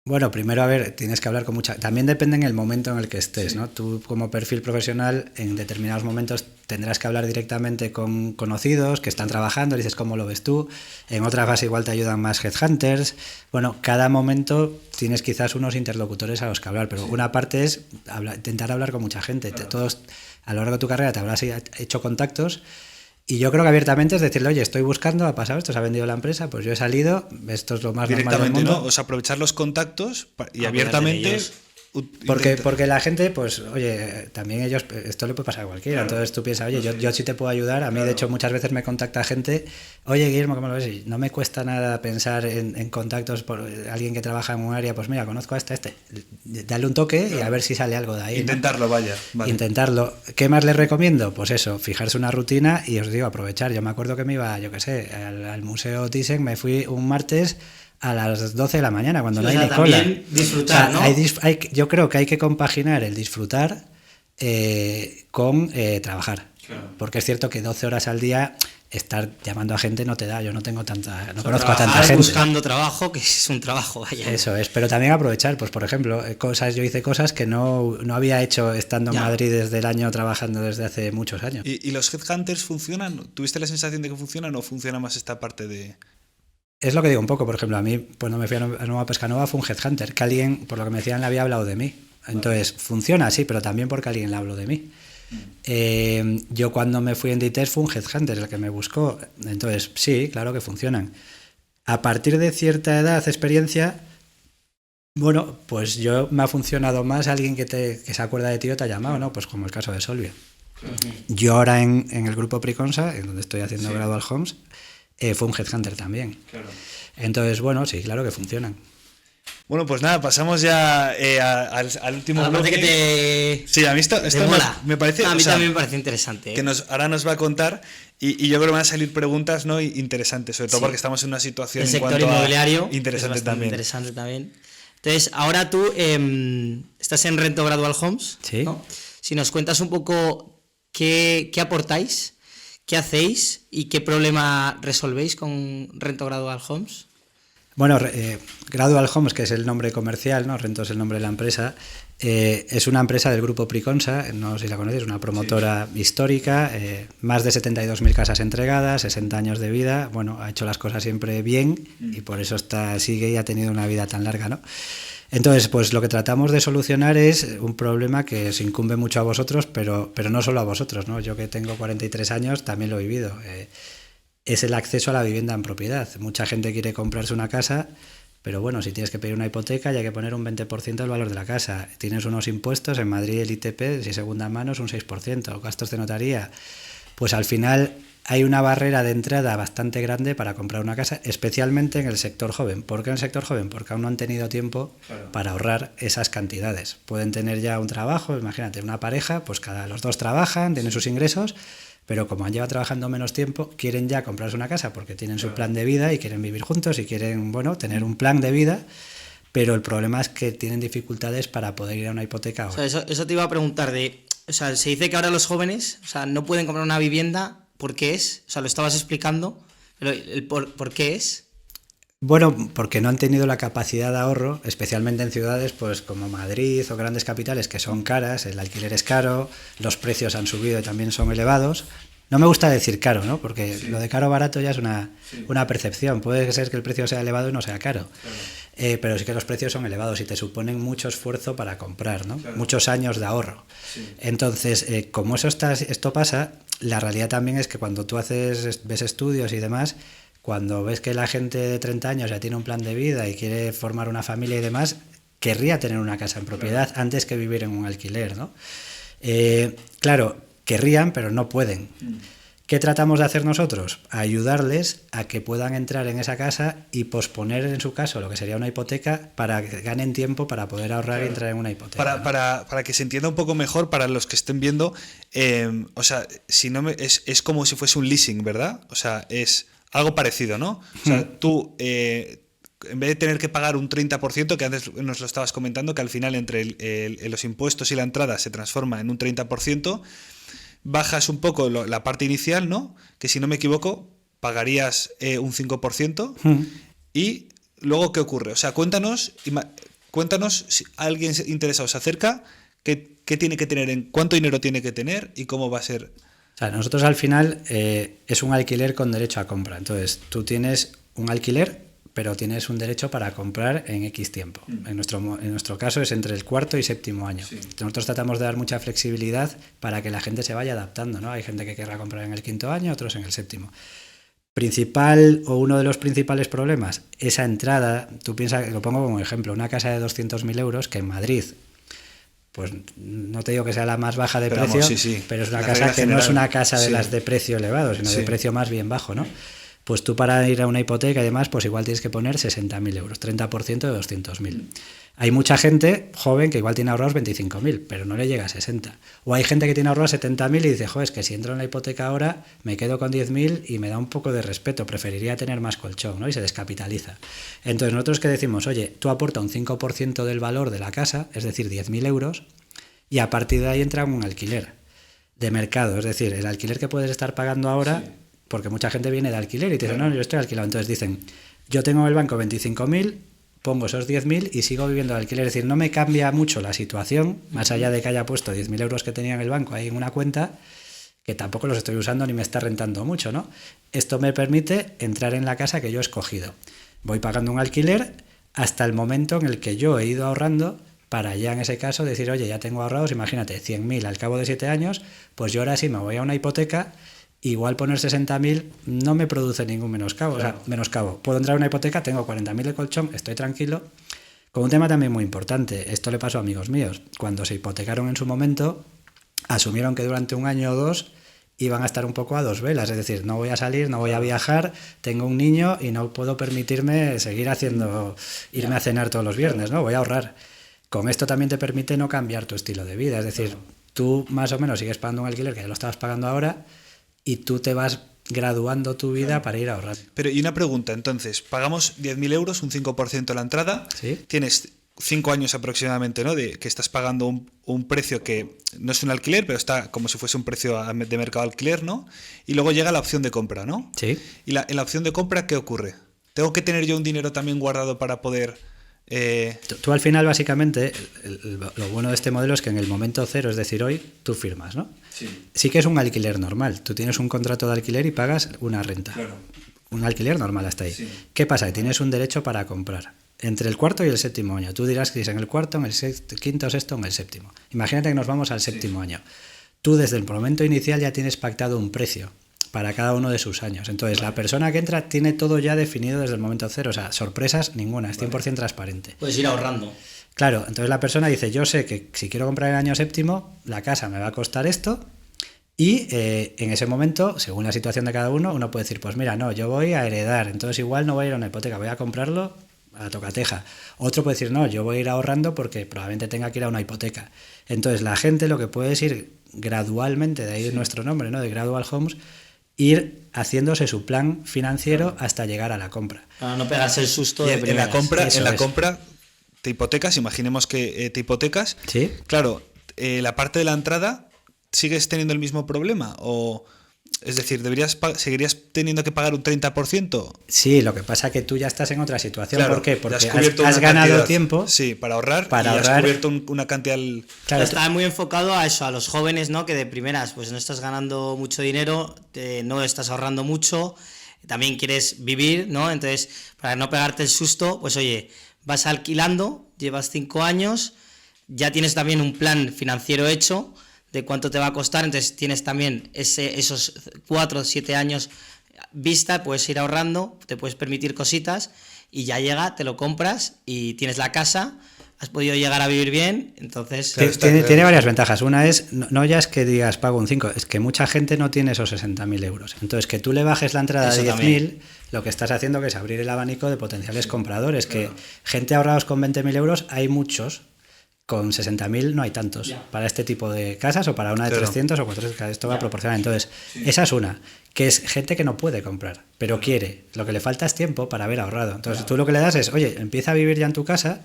Bueno, primero, a ver, tienes que hablar con mucha... También depende en el momento en el que estés, ¿no? Tú como perfil profesional en determinados momentos tendrás que hablar directamente con conocidos que están trabajando, le dices cómo lo ves tú. En otra fase igual te ayudan más headhunters. Bueno, cada momento tienes quizás unos interlocutores a los que hablar, pero una parte es intentar hablar con mucha gente. Todos a lo largo de tu carrera te habrás hecho contactos. Y yo creo que abiertamente es decirle, oye, estoy buscando, ha pasado esto, se ha vendido la empresa, pues yo he salido, esto es lo más normal del Directamente, mundo. ¿no? O sea, aprovechar los contactos y Apoyarte abiertamente... de ellos. Porque la gente, pues, oye, también ellos, esto le puede pasar a cualquiera, Claro. entonces tú piensas, oye, yo sí te puedo ayudar, a mí de hecho muchas veces me contacta gente, oye, Guillermo, ¿cómo lo ves? Y no me cuesta nada pensar en contactos por alguien que trabaja en un área, pues mira, conozco a este, dale un toque y a ver si sale algo de ahí. ¿no? Intentarlo, vaya. Vale. Intentarlo. ¿Qué más les recomiendo? Pues eso, fijarse una rutina y os digo, aprovechar. Yo me acuerdo que me iba, yo qué sé, al Museo Thyssen, me fui un martes a las 12 de la mañana, cuando Sí, no hay o sea, ni cola. también disfrutar, ¿no? Yo creo que hay que compaginar el disfrutar con trabajar. Claro. Porque es cierto que 12 horas al día estar llamando a gente no te da. Yo no tengo tanta, no O sea, conozco a tanta trabajar gente. buscando trabajo, que es un trabajo, vaya. Eso es, pero también aprovechar, pues por ejemplo, yo hice cosas que no había hecho estando en Ya. Madrid desde el año, trabajando desde hace muchos años. ¿Y los headhunters funcionan? ¿Tuviste la sensación de que funcionan o funciona más esta parte de...? Es lo que digo un poco, por ejemplo, a mí cuando me fui a Nueva Pescanova fue un headhunter, que alguien, por lo que me decían, le había hablado de mí. Entonces, funciona, sí, pero también porque alguien le habló de mí. Yo cuando me fui en Inditex fue un headhunter el que me buscó. Entonces, sí, claro que funcionan. A partir de cierta edad, experiencia, bueno, pues me ha funcionado más alguien que se acuerda de ti o te ha llamado, ¿no? Pues como el caso de Solvia. Yo ahora en el grupo Priconsa, en donde estoy haciendo Gradual Homes, fue un headhunter también. Claro. Entonces, bueno, sí, claro que funcionan. Bueno, pues nada, pasamos ya al último A la parte bloque. que te... Sí, a mí esto te mola. me parece... A mí o sea, también me parece interesante. que ahora nos va a contar y yo creo que van a salir preguntas, ¿no?, interesantes, sobre todo Sí. porque estamos en una situación El en sector cuanto a- inmobiliario interesante es bastante también. interesante también. Entonces, ahora tú estás en Rento Gradual Homes. Sí. ¿no? Si nos cuentas un poco qué aportáis, qué hacéis y qué problema resolvéis con Rento Gradual Homes. Bueno, Gradual Homes, que es el nombre comercial, ¿no? Rento es el nombre de la empresa, es una empresa del grupo Priconsa, no sé si la conocéis, una promotora histórica, más de 72.000 casas entregadas, 60 años de vida, bueno, ha hecho las cosas siempre bien y por eso sigue y ha tenido una vida tan larga, ¿no? Entonces, pues lo que tratamos de solucionar es un problema que os incumbe mucho a vosotros, pero no solo a vosotros, ¿no? Yo que tengo 43 años también lo he vivido. Es el acceso a la vivienda en propiedad. Mucha gente quiere comprarse una casa, pero bueno, si tienes que pedir una hipoteca ya hay que poner un 20% del valor de la casa. Tienes unos impuestos, en Madrid el ITP, si es segunda mano, es un 6%, gastos de notaría. Pues al final hay una barrera de entrada bastante grande para comprar una casa, especialmente en el sector joven. ¿Por qué en el sector joven? Porque aún no han tenido tiempo para ahorrar esas cantidades. Pueden tener ya un trabajo, imagínate, una pareja, pues los dos trabajan, tienen sus ingresos, pero como han llevado trabajando menos tiempo, quieren ya comprarse una casa porque tienen su plan de vida y quieren vivir juntos y quieren, bueno, tener un plan de vida, pero el problema es que tienen dificultades para poder ir a una hipoteca ahora. O sea, eso te iba a preguntar o sea, se dice que ahora los jóvenes, o sea, no pueden comprar una vivienda. ¿Por qué es? O sea, lo estabas explicando, pero ¿por qué es? Bueno, porque no han tenido la capacidad de ahorro, especialmente en ciudades pues como Madrid o grandes capitales que son caras, el alquiler es caro, los precios han subido y también son elevados. No me gusta decir caro, ¿no? Porque lo de caro o barato ya es una percepción. Puede ser que el precio sea elevado y no sea caro. Claro. Pero sí que los precios son elevados y te suponen mucho esfuerzo para comprar, ¿no? Claro. Muchos años de ahorro. Sí. Entonces, como esto pasa, la realidad también es que cuando tú ves estudios y demás, cuando ves que la gente de 30 años ya tiene un plan de vida y quiere formar una familia y demás, querría tener una casa en propiedad antes que vivir en un alquiler, ¿no? Claro, querrían, pero no pueden. ¿Qué tratamos de hacer nosotros? Ayudarles a que puedan entrar en esa casa y posponer, en su caso, lo que sería una hipoteca para que ganen tiempo para poder ahorrar y entrar en una hipoteca. Para que se entienda un poco mejor, para los que estén viendo, o sea, es como si fuese un leasing, ¿verdad? O sea, es algo parecido, ¿no? O sea, tú, en vez de tener que pagar un 30%, que antes nos lo estabas comentando, que al final entre los impuestos y la entrada se transforma en un 30%, bajas un poco la parte inicial, ¿no? Que si no me equivoco, pagarías un 5%. Y luego, ¿qué ocurre? O sea, cuéntanos si alguien interesado se acerca, qué tiene que tener, cuánto dinero tiene que tener y cómo va a ser. O sea, nosotros al final es un alquiler con derecho a compra. Entonces, tú tienes un alquiler, pero tienes un derecho para comprar en X tiempo. En nuestro caso es entre el cuarto y séptimo año. Sí. Nosotros tratamos de dar mucha flexibilidad para que la gente se vaya adaptando, ¿no? Hay gente que querrá comprar en el quinto año, otros en el séptimo. Uno de los principales problemas, esa entrada, tú piensas, lo pongo como ejemplo, una casa de 200.000 euros que en Madrid, pues no te digo que sea la más baja de precio, pero es una casa que no es una casa de las de precio elevado, sino de precio más bien bajo, ¿no? Pues tú para ir a una hipoteca y demás, pues igual tienes que poner 60.000 euros, 30% de 200.000. Hay mucha gente joven que igual tiene ahorrados 25.000, pero no le llega a 60. O hay gente que tiene ahorrados 70.000 y dice, joder, es que si entro en la hipoteca ahora me quedo con 10.000 y me da un poco de respeto, preferiría tener más colchón, ¿no? Y se descapitaliza. Entonces nosotros que decimos, oye, tú aporta un 5% del valor de la casa, es decir, 10.000 euros, y a partir de ahí entra un alquiler de mercado, es decir, el alquiler que puedes estar pagando ahora... Sí. Porque mucha gente viene de alquiler y te dice, no, yo estoy alquilado. Entonces dicen, yo tengo en el banco 25.000, pongo esos 10.000 y sigo viviendo de alquiler. Es decir, no me cambia mucho la situación, más allá de que haya puesto 10.000 euros que tenía en el banco ahí en una cuenta, que tampoco los estoy usando ni me está rentando mucho, ¿no? Esto me permite entrar en la casa que yo he escogido. Voy pagando un alquiler hasta el momento en el que yo he ido ahorrando para ya en ese caso decir, oye, ya tengo ahorrados, imagínate, 100.000 al cabo de 7 años, pues yo ahora sí me voy a una hipoteca. Igual poner 60.000 no me produce ningún menoscabo. Claro. O sea, menoscabo. Puedo entrar a una hipoteca, tengo 40.000 de colchón, estoy tranquilo. Con un tema también muy importante. Esto le pasó a amigos míos. Cuando se hipotecaron en su momento, asumieron que durante un año o dos iban a estar un poco a dos velas. Es decir, no voy a salir, no voy a viajar, tengo un niño y no puedo permitirme seguir irme a cenar todos los viernes, ¿no? Voy a ahorrar. Con esto también te permite no cambiar tu estilo de vida. Es decir, tú más o menos sigues pagando un alquiler que ya lo estabas pagando ahora, y tú te vas graduando tu vida para ir ahorrando. Pero y una pregunta, entonces, pagamos 10.000 euros, un 5% la entrada, ¿sí? Tienes 5 años aproximadamente, ¿no? De que estás pagando un precio que no es un alquiler, pero está como si fuese un precio de mercado alquiler, ¿no? Y luego llega la opción de compra, ¿no? Sí. Y en la opción de compra, ¿qué ocurre? ¿Tengo que tener yo un dinero también guardado para poder...? Tú al final, básicamente, lo bueno de este modelo es que en el momento cero, es decir, hoy, tú firmas, ¿no? Sí que es un alquiler normal. Tú tienes un contrato de alquiler y pagas una renta. Claro. Un alquiler normal hasta ahí. Sí. ¿Qué pasa? Que tienes un derecho para comprar entre el cuarto y el séptimo año. Tú dirás que es en el cuarto, en el quinto, sexto, en el séptimo. Imagínate que nos vamos al séptimo año. Tú desde el momento inicial ya tienes pactado un precio para cada uno de sus años. Entonces, la persona que entra tiene todo ya definido desde el momento cero. O sea, sorpresas ninguna, es 100% transparente. Puedes ir ahorrando. Claro, entonces la persona dice, yo sé que si quiero comprar el año séptimo, la casa me va a costar esto Y en ese momento, según la situación de cada uno, uno puede decir, pues mira, no, yo voy a heredar, entonces igual no voy a ir a una hipoteca, voy a comprarlo a tocateja. Otro puede decir, no, yo voy a ir ahorrando porque probablemente tenga que ir a una hipoteca. Entonces la gente lo que puede es ir gradualmente, de ahí nuestro nombre, ¿no? De Gradual Homes, ir haciéndose su plan financiero hasta llegar a la compra. Para no pegarse el susto Y de en la primeras. compra, Eso en la es. compra te hipotecas, imaginemos que te hipotecas. ¿Sí? Claro, la parte de la entrada, ¿sigues teniendo el mismo problema? O, es decir, ¿seguirías teniendo que pagar un 30%? Sí, lo que pasa es que tú ya estás en otra situación. Claro, ¿Por qué? ya Porque has cubierto has una ganado cantidad, tiempo. Sí, para ahorrar. Para y ahorrar. has cubierto una cantidad. Claro, Está muy enfocado a eso, a los jóvenes, ¿no? Que de primeras pues no estás ganando mucho dinero, no estás ahorrando mucho, también quieres vivir, ¿no? Entonces, para no pegarte el susto, pues oye, vas alquilando, llevas 5 años, ya tienes también un plan financiero hecho de cuánto te va a costar, entonces tienes también esos 4 o 7 años vista, puedes ir ahorrando, te puedes permitir cositas y ya llega, te lo compras y tienes la casa, has podido llegar a vivir bien, entonces... Claro, tiene varias ventajas. Una es, no ya es que digas pago un 5, es que mucha gente no tiene esos 60.000 euros. Entonces, que tú le bajes la entrada Eso a 10.000, también. lo que estás haciendo que es abrir el abanico de potenciales compradores. Que gente ahorrados con 20.000 euros hay muchos, con 60.000 no hay tantos. Para este tipo de casas o para una de Claro. 300 o 400, esto va a proporcionar. Entonces, esa es una, que es gente que no puede comprar, pero quiere. Lo que le falta es tiempo para haber ahorrado. Entonces, tú lo que le das es, oye, empieza a vivir ya en tu casa.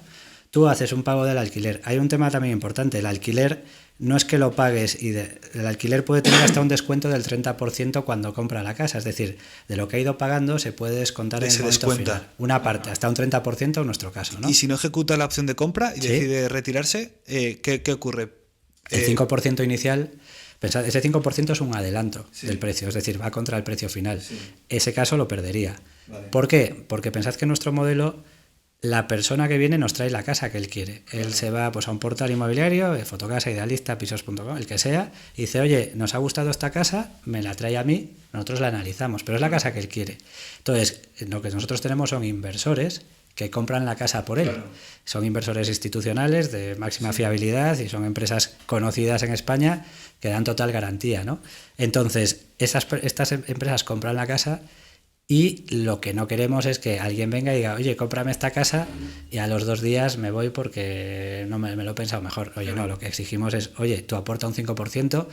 Tú haces un pago del alquiler. Hay un tema también importante. El alquiler no es que lo pagues el alquiler puede tener hasta un descuento del 30% cuando compra la casa. Es decir, de lo que ha ido pagando se puede descontar en el Se momento descuenta. final. Una parte, hasta un 30% en nuestro caso, ¿no? Y si no ejecuta la opción de compra y Sí. decide retirarse, ¿qué ocurre? El 5% inicial, pensad, ese 5% es un adelanto del precio, es decir, va contra el precio final. Ese caso lo perdería. ¿Por qué? Porque pensad que nuestro modelo, la persona que viene nos trae la casa que él quiere. Él se va pues a un portal inmobiliario, Fotocasa, Idealista, Pisos.com, el que sea, y dice, oye, nos ha gustado esta casa, me la trae a mí, nosotros la analizamos, pero es la casa que él quiere. Entonces, lo que nosotros tenemos son inversores que compran la casa por él. Son inversores institucionales de máxima fiabilidad y son empresas conocidas en España que dan total garantía, ¿no? Entonces, estas empresas compran la casa y lo que no queremos es que alguien venga y diga, oye, cómprame esta casa y a los 2 días me voy porque no me lo he pensado mejor. Oye, no, lo que exigimos es, oye, tú aporta un 5%,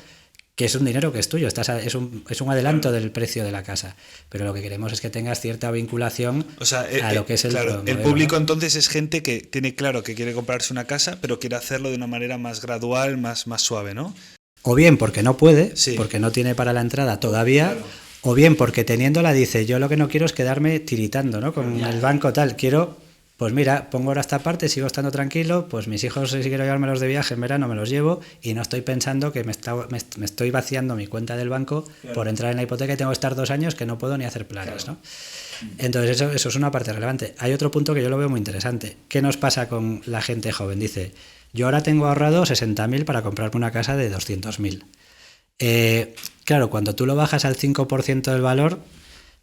que es un dinero que es tuyo, es un adelanto del precio de la casa, pero lo que queremos es que tengas cierta vinculación O sea, a lo que es el claro, modelo, el público ¿no? entonces es gente que tiene claro que quiere comprarse una casa, pero quiere hacerlo de una manera más gradual, más suave, ¿no? O bien porque no puede, Sí. porque no tiene para la entrada todavía, o bien porque teniéndola dice, yo lo que no quiero es quedarme tiritando, ¿no? Con el banco tal, quiero, pues mira, pongo ahora esta parte, sigo estando tranquilo, pues mis hijos si quiero llevármelos de viaje en verano me los llevo y no estoy pensando que me estoy vaciando mi cuenta del banco por entrar en la hipoteca y tengo que estar 2 años que no puedo ni hacer planes, ¿no? Entonces eso es una parte relevante. Hay otro punto que yo lo veo muy interesante. ¿Qué nos pasa con la gente joven? Dice, yo ahora tengo ahorrado 60.000 para comprarme una casa de 200.000. Claro, cuando tú lo bajas al 5% del valor,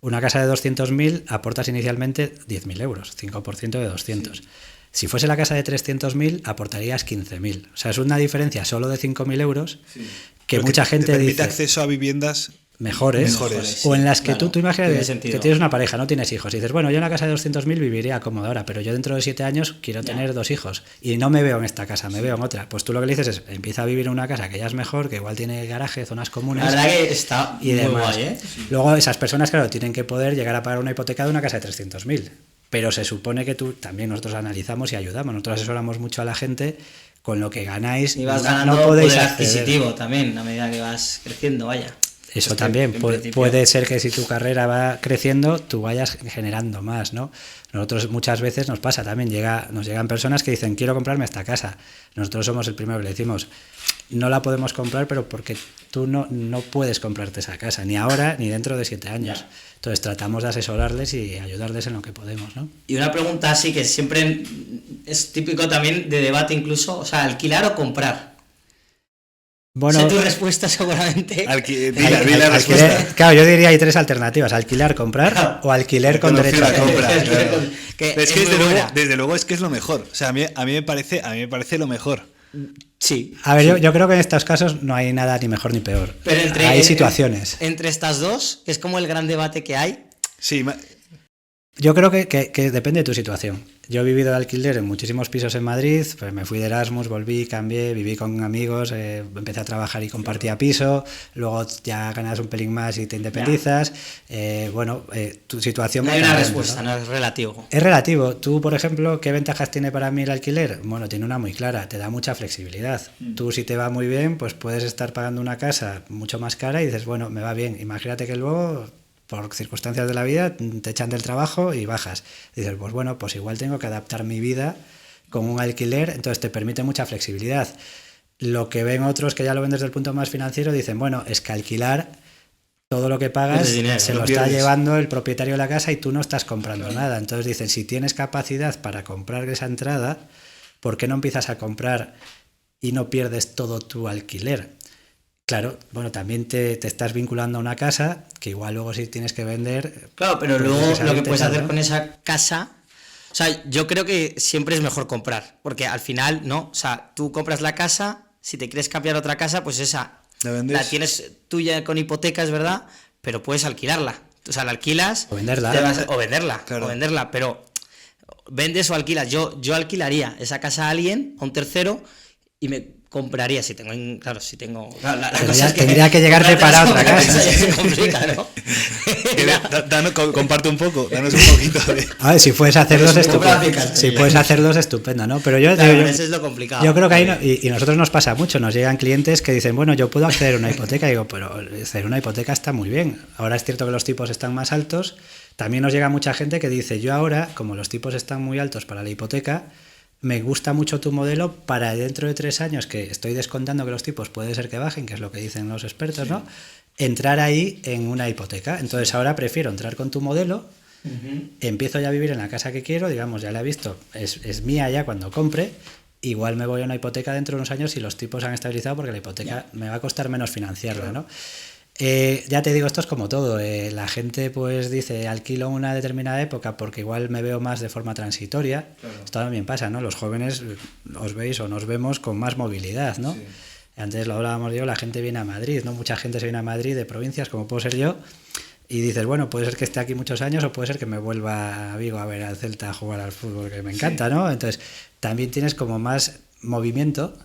una casa de 200.000 aportas inicialmente 10.000 euros, 5% de 200. Sí. Si fuese la casa de 300.000, aportarías 15.000. O sea, es una diferencia solo de 5.000 euros que Pero mucha te gente permite dice acceso a viviendas mejores. Sí, O en las que claro, tú imaginas tiene que sentido. tienes una pareja, no tienes hijos, y dices, bueno, yo en una casa de 200.000 viviría cómodo ahora, pero yo dentro de 7 años quiero tener 2 hijos y no me veo en esta casa, me veo en otra. Pues tú lo que le dices es, empieza a vivir en una casa que ya es mejor, que igual tiene garaje, zonas comunes. La verdad que está y muy demás. guay, ¿eh? Luego esas personas, claro, tienen que poder llegar a pagar una hipoteca de una casa de 300.000. Pero se supone que tú también nosotros analizamos y ayudamos. Nosotros asesoramos mucho a la gente con lo que ganáis. Y vas no ganando podéis poder acceder. adquisitivo también a medida que vas creciendo, vaya. Eso Es que, también en puede, principio, puede ser que si tu carrera va creciendo, tú vayas generando más, ¿no? Nosotros muchas veces nos pasa también, nos llegan personas que dicen, quiero comprarme esta casa. Nosotros somos el primero que le decimos, no la podemos comprar, pero porque tú no puedes comprarte esa casa, ni ahora ni dentro de 7 años. Ya. Entonces tratamos de asesorarles y ayudarles en lo que podemos, ¿no? Y una pregunta así que siempre es típico también de debate incluso, o sea, alquilar o comprar. Bueno, Sé tu respuesta seguramente. Di la respuesta. claro, yo diría hay 3 alternativas, alquilar, comprar o alquiler con Con derecho a opción a compra. compra. Claro. Que Es que es muy buena. desde luego es que es lo mejor. O sea, a mí me parece lo mejor. Sí. A ver, yo creo que en estos casos no hay nada ni mejor ni peor. Pero hay situaciones. Entre estas dos, es como el gran debate que hay. Sí, Yo creo que depende de tu situación. Yo he vivido de alquiler en muchísimos pisos en Madrid, pues me fui de Erasmus, volví, cambié, viví con amigos, empecé a trabajar y compartía piso, luego ya ganas un pelín más y te independizas. Tu situación... No hay una respuesta, ¿no? Es relativo. Es relativo. Tú, por ejemplo, ¿qué ventajas tiene para mí el alquiler? Bueno, tiene una muy clara, te da mucha flexibilidad. Tú, si te va muy bien, pues puedes estar pagando una casa mucho más cara y dices, bueno, me va bien. Imagínate que luego, por circunstancias de la vida, te echan del trabajo y bajas. Dices, pues bueno, pues igual tengo que adaptar mi vida con un alquiler, entonces te permite mucha flexibilidad. Lo que ven otros que ya lo ven desde el punto más financiero, dicen, bueno, es que alquilar, todo lo que pagas dinero, se lo lo está pierdes. llevando el propietario de la casa y tú no estás comprando nada. Entonces dicen, si tienes capacidad para comprar esa entrada, ¿por qué no empiezas a comprar y no pierdes todo tu alquiler? Claro, bueno, también te estás vinculando a una casa que igual luego si tienes que vender... Claro, pero pues luego tienes lo que saber puedes hacer intentar, con esa casa... O sea, yo creo que siempre es mejor comprar, porque al final, ¿no? O sea, tú compras la casa, si te quieres cambiar a otra casa, pues esa ¿La tienes tuya con hipoteca, es verdad, pero puedes alquilarla. O sea, la alquilas... O venderla. O venderla, Claro. o venderla, pero vendes o alquilas. Yo alquilaría esa casa a alguien, a un tercero, y me compraría, si tengo... Claro, si tengo... Claro, la Pero cosa ya es que tendría que llegar preparada otra comprarte casa. ya se complica, ¿no? Comparte un poco, danos un poquito de... A ver, si puedes hacer dos, es un poco estupendo. gráfica, Si puedes hacer dos, estupendo, ¿no? Pero yo, Claro, yo- eso es lo complicado. yo creo que ahí, y nosotros nos pasa mucho, nos llegan clientes que dicen, bueno, yo puedo acceder a una hipoteca, y digo, pero hacer una hipoteca está muy bien. Ahora es cierto que los tipos están más altos, también nos llega mucha gente que dice, yo ahora, como los tipos están muy altos para la hipoteca, me gusta mucho tu modelo para dentro de 3 años, que estoy descontando que los tipos puede ser que bajen, que es lo que dicen los expertos, ¿no? Entrar ahí en una hipoteca. Entonces ahora prefiero entrar con tu modelo, empiezo ya a vivir en la casa que quiero, digamos, ya la he visto, es mía ya cuando compre, igual me voy a una hipoteca dentro de unos años si los tipos han estabilizado, porque la hipoteca me va a costar menos financiarla, ¿no? Ya te digo, esto es como todo. La gente pues dice, alquilo una determinada época porque igual me veo más de forma transitoria. Claro. Esto también pasa, ¿no? Los jóvenes os veis o nos vemos con más movilidad, ¿no? Sí. Antes lo hablábamos yo, la gente viene a Madrid, ¿no? Mucha gente se viene a Madrid de provincias, como puedo ser yo, y dices, bueno, puede ser que esté aquí muchos años o puede ser que me vuelva a Vigo a ver al Celta a jugar al fútbol, que me encanta, ¿no? Entonces, también tienes como más movimiento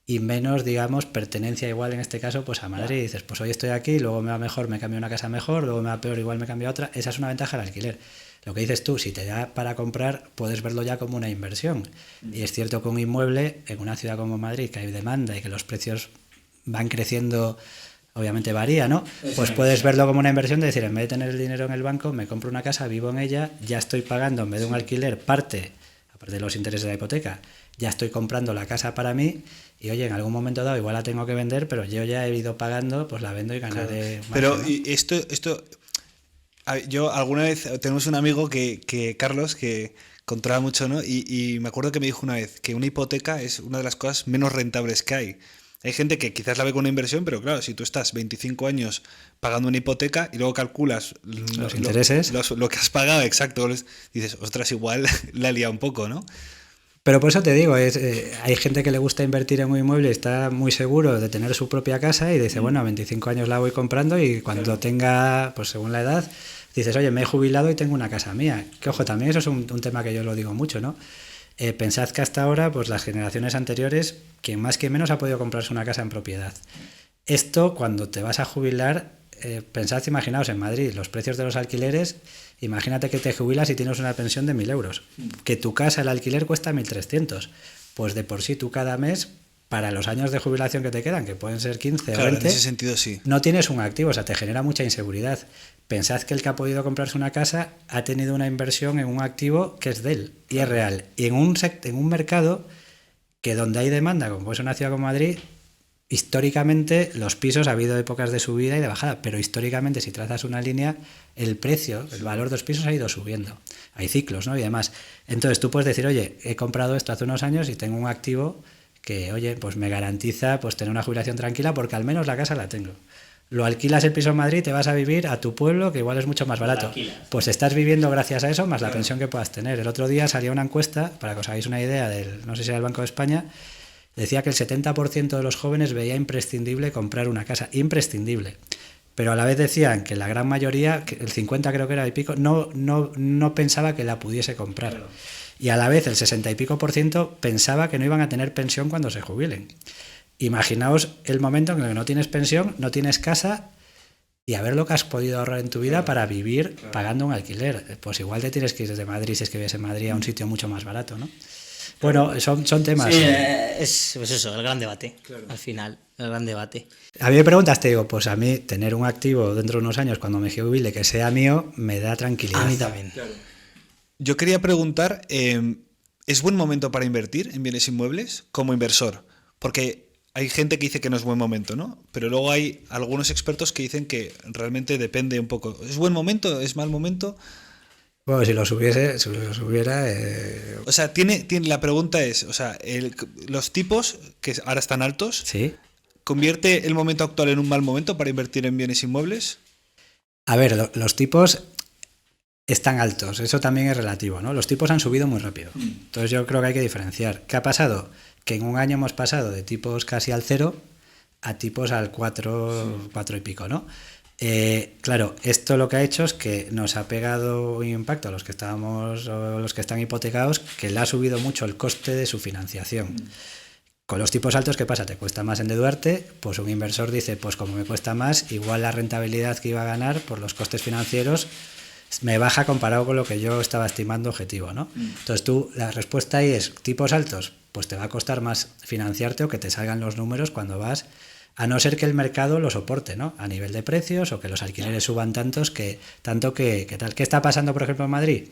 y menos, digamos, pertenencia igual en este caso pues a Madrid. Y dices, pues hoy estoy aquí, luego me va mejor, me cambio a una casa mejor, luego me va peor, igual me cambio a otra. Esa es una ventaja del alquiler. Lo que dices tú, si te da para comprar, puedes verlo ya como una inversión. Y es cierto que un inmueble en una ciudad como Madrid, que hay demanda y que los precios van creciendo, obviamente varía, ¿no? Pues puedes verlo como una inversión de decir, en vez de tener el dinero en el banco, me compro una casa, vivo en ella, ya estoy pagando en vez de un alquiler parte, aparte de los intereses de la hipoteca, ya estoy comprando la casa para mí y oye, en algún momento dado igual la tengo que vender, pero yo ya he ido pagando, pues la vendo y ganaré más. Pero ¿no? y esto yo alguna vez tenemos un amigo que Carlos, que controla mucho, ¿no? Y me acuerdo que me dijo una vez que una hipoteca es una de las cosas menos rentables que hay. Hay gente que quizás la ve como una inversión, pero claro, si tú estás 25 años pagando una hipoteca y luego calculas Los intereses. lo que has pagado, exacto, dices, ostras, igual la he liado un poco, ¿no? Pero por eso te digo, hay gente que le gusta invertir en un inmueble y está muy seguro de tener su propia casa y dice, bueno, a 25 años la voy comprando y cuando tenga, pues según la edad, dices, oye, me he jubilado y tengo una casa mía. Que ojo, también eso es un tema que yo lo digo mucho, ¿no? Pensad que hasta ahora, pues las generaciones anteriores, quien más que menos ha podido comprarse una casa en propiedad. Esto, cuando te vas a jubilar, pensad, imaginaos en Madrid, los precios de los alquileres, imagínate que te jubilas y tienes una pensión de 1.000 euros, que tu casa, el alquiler cuesta 1.300, pues de por sí tú cada mes, para los años de jubilación que te quedan, que pueden ser 15 Claro, o 20, en ese sentido sí. no tienes un activo, o sea, te genera mucha inseguridad. Pensad que el que ha podido comprarse una casa ha tenido una inversión en un activo que es de él y es real. Y en un mercado que donde hay demanda, como es una ciudad como Madrid, históricamente los pisos ha habido épocas de subida y de bajada, pero históricamente si trazas una línea, el precio, el valor de los pisos ha ido subiendo. Hay ciclos, ¿no? Y demás. Entonces tú puedes decir, oye, he comprado esto hace unos años y tengo un activo que, oye, pues me garantiza pues tener una jubilación tranquila porque al menos la casa la tengo. Lo alquilas el piso en Madrid, te vas a vivir a tu pueblo, que igual es mucho más barato. Pues estás viviendo gracias a eso, más la pensión que puedas tener. El otro día salía una encuesta, para que os hagáis una idea, no sé si era el Banco de España, decía que el 70% de los jóvenes veía imprescindible comprar una casa, imprescindible. Pero a la vez decían que la gran mayoría, que el 50 creo que era y pico, no pensaba que la pudiese comprar. Claro. Y a la vez el 60 y pico % pensaba que no iban a tener pensión cuando se jubilen. Imaginaos el momento en el que no tienes pensión, no tienes casa y a ver lo que has podido ahorrar en tu vida para vivir pagando un alquiler. Pues igual te tienes que ir desde Madrid, si es que vives en Madrid, a un sitio mucho más barato, ¿no? Bueno, son temas. Sí, es pues eso, el gran debate, al final, el gran debate. A mí me preguntas, te digo, pues a mí tener un activo dentro de unos años, cuando me jubile, que sea mío, me da tranquilidad. A mí también. Claro. Yo quería preguntar, ¿es buen momento para invertir en bienes inmuebles como inversor? Porque hay gente que dice que no es buen momento, ¿no? Pero luego hay algunos expertos que dicen que realmente depende un poco. ¿Es buen momento? ¿Es mal momento? Bueno, si los hubiera... O sea, la pregunta es, o sea, los tipos que ahora están altos, ¿sí? ¿Convierte el momento actual en un mal momento para invertir en bienes inmuebles? A ver, los tipos están altos, eso también es relativo, ¿no? Los tipos han subido muy rápido. Entonces yo creo que hay que diferenciar. ¿Qué ha pasado? Que en un año hemos pasado de tipos casi al 0 a tipos al 4 y pico, ¿no? Claro, esto lo que ha hecho es que nos ha pegado un impacto a los que estábamos o los que están hipotecados, que le ha subido mucho el coste de su financiación. Con los tipos altos, ¿qué pasa? Te cuesta más endeudarte, pues un inversor dice, pues como me cuesta más, igual la rentabilidad que iba a ganar por los costes financieros me baja comparado con lo que yo estaba estimando objetivo, ¿no? Entonces la respuesta ahí es, tipos altos, pues te va a costar más financiarte o que te salgan los números cuando vas, a no ser que el mercado lo soporte, ¿no? A nivel de precios o que los alquileres suban tanto que tal. ¿Qué está pasando, por ejemplo, en Madrid?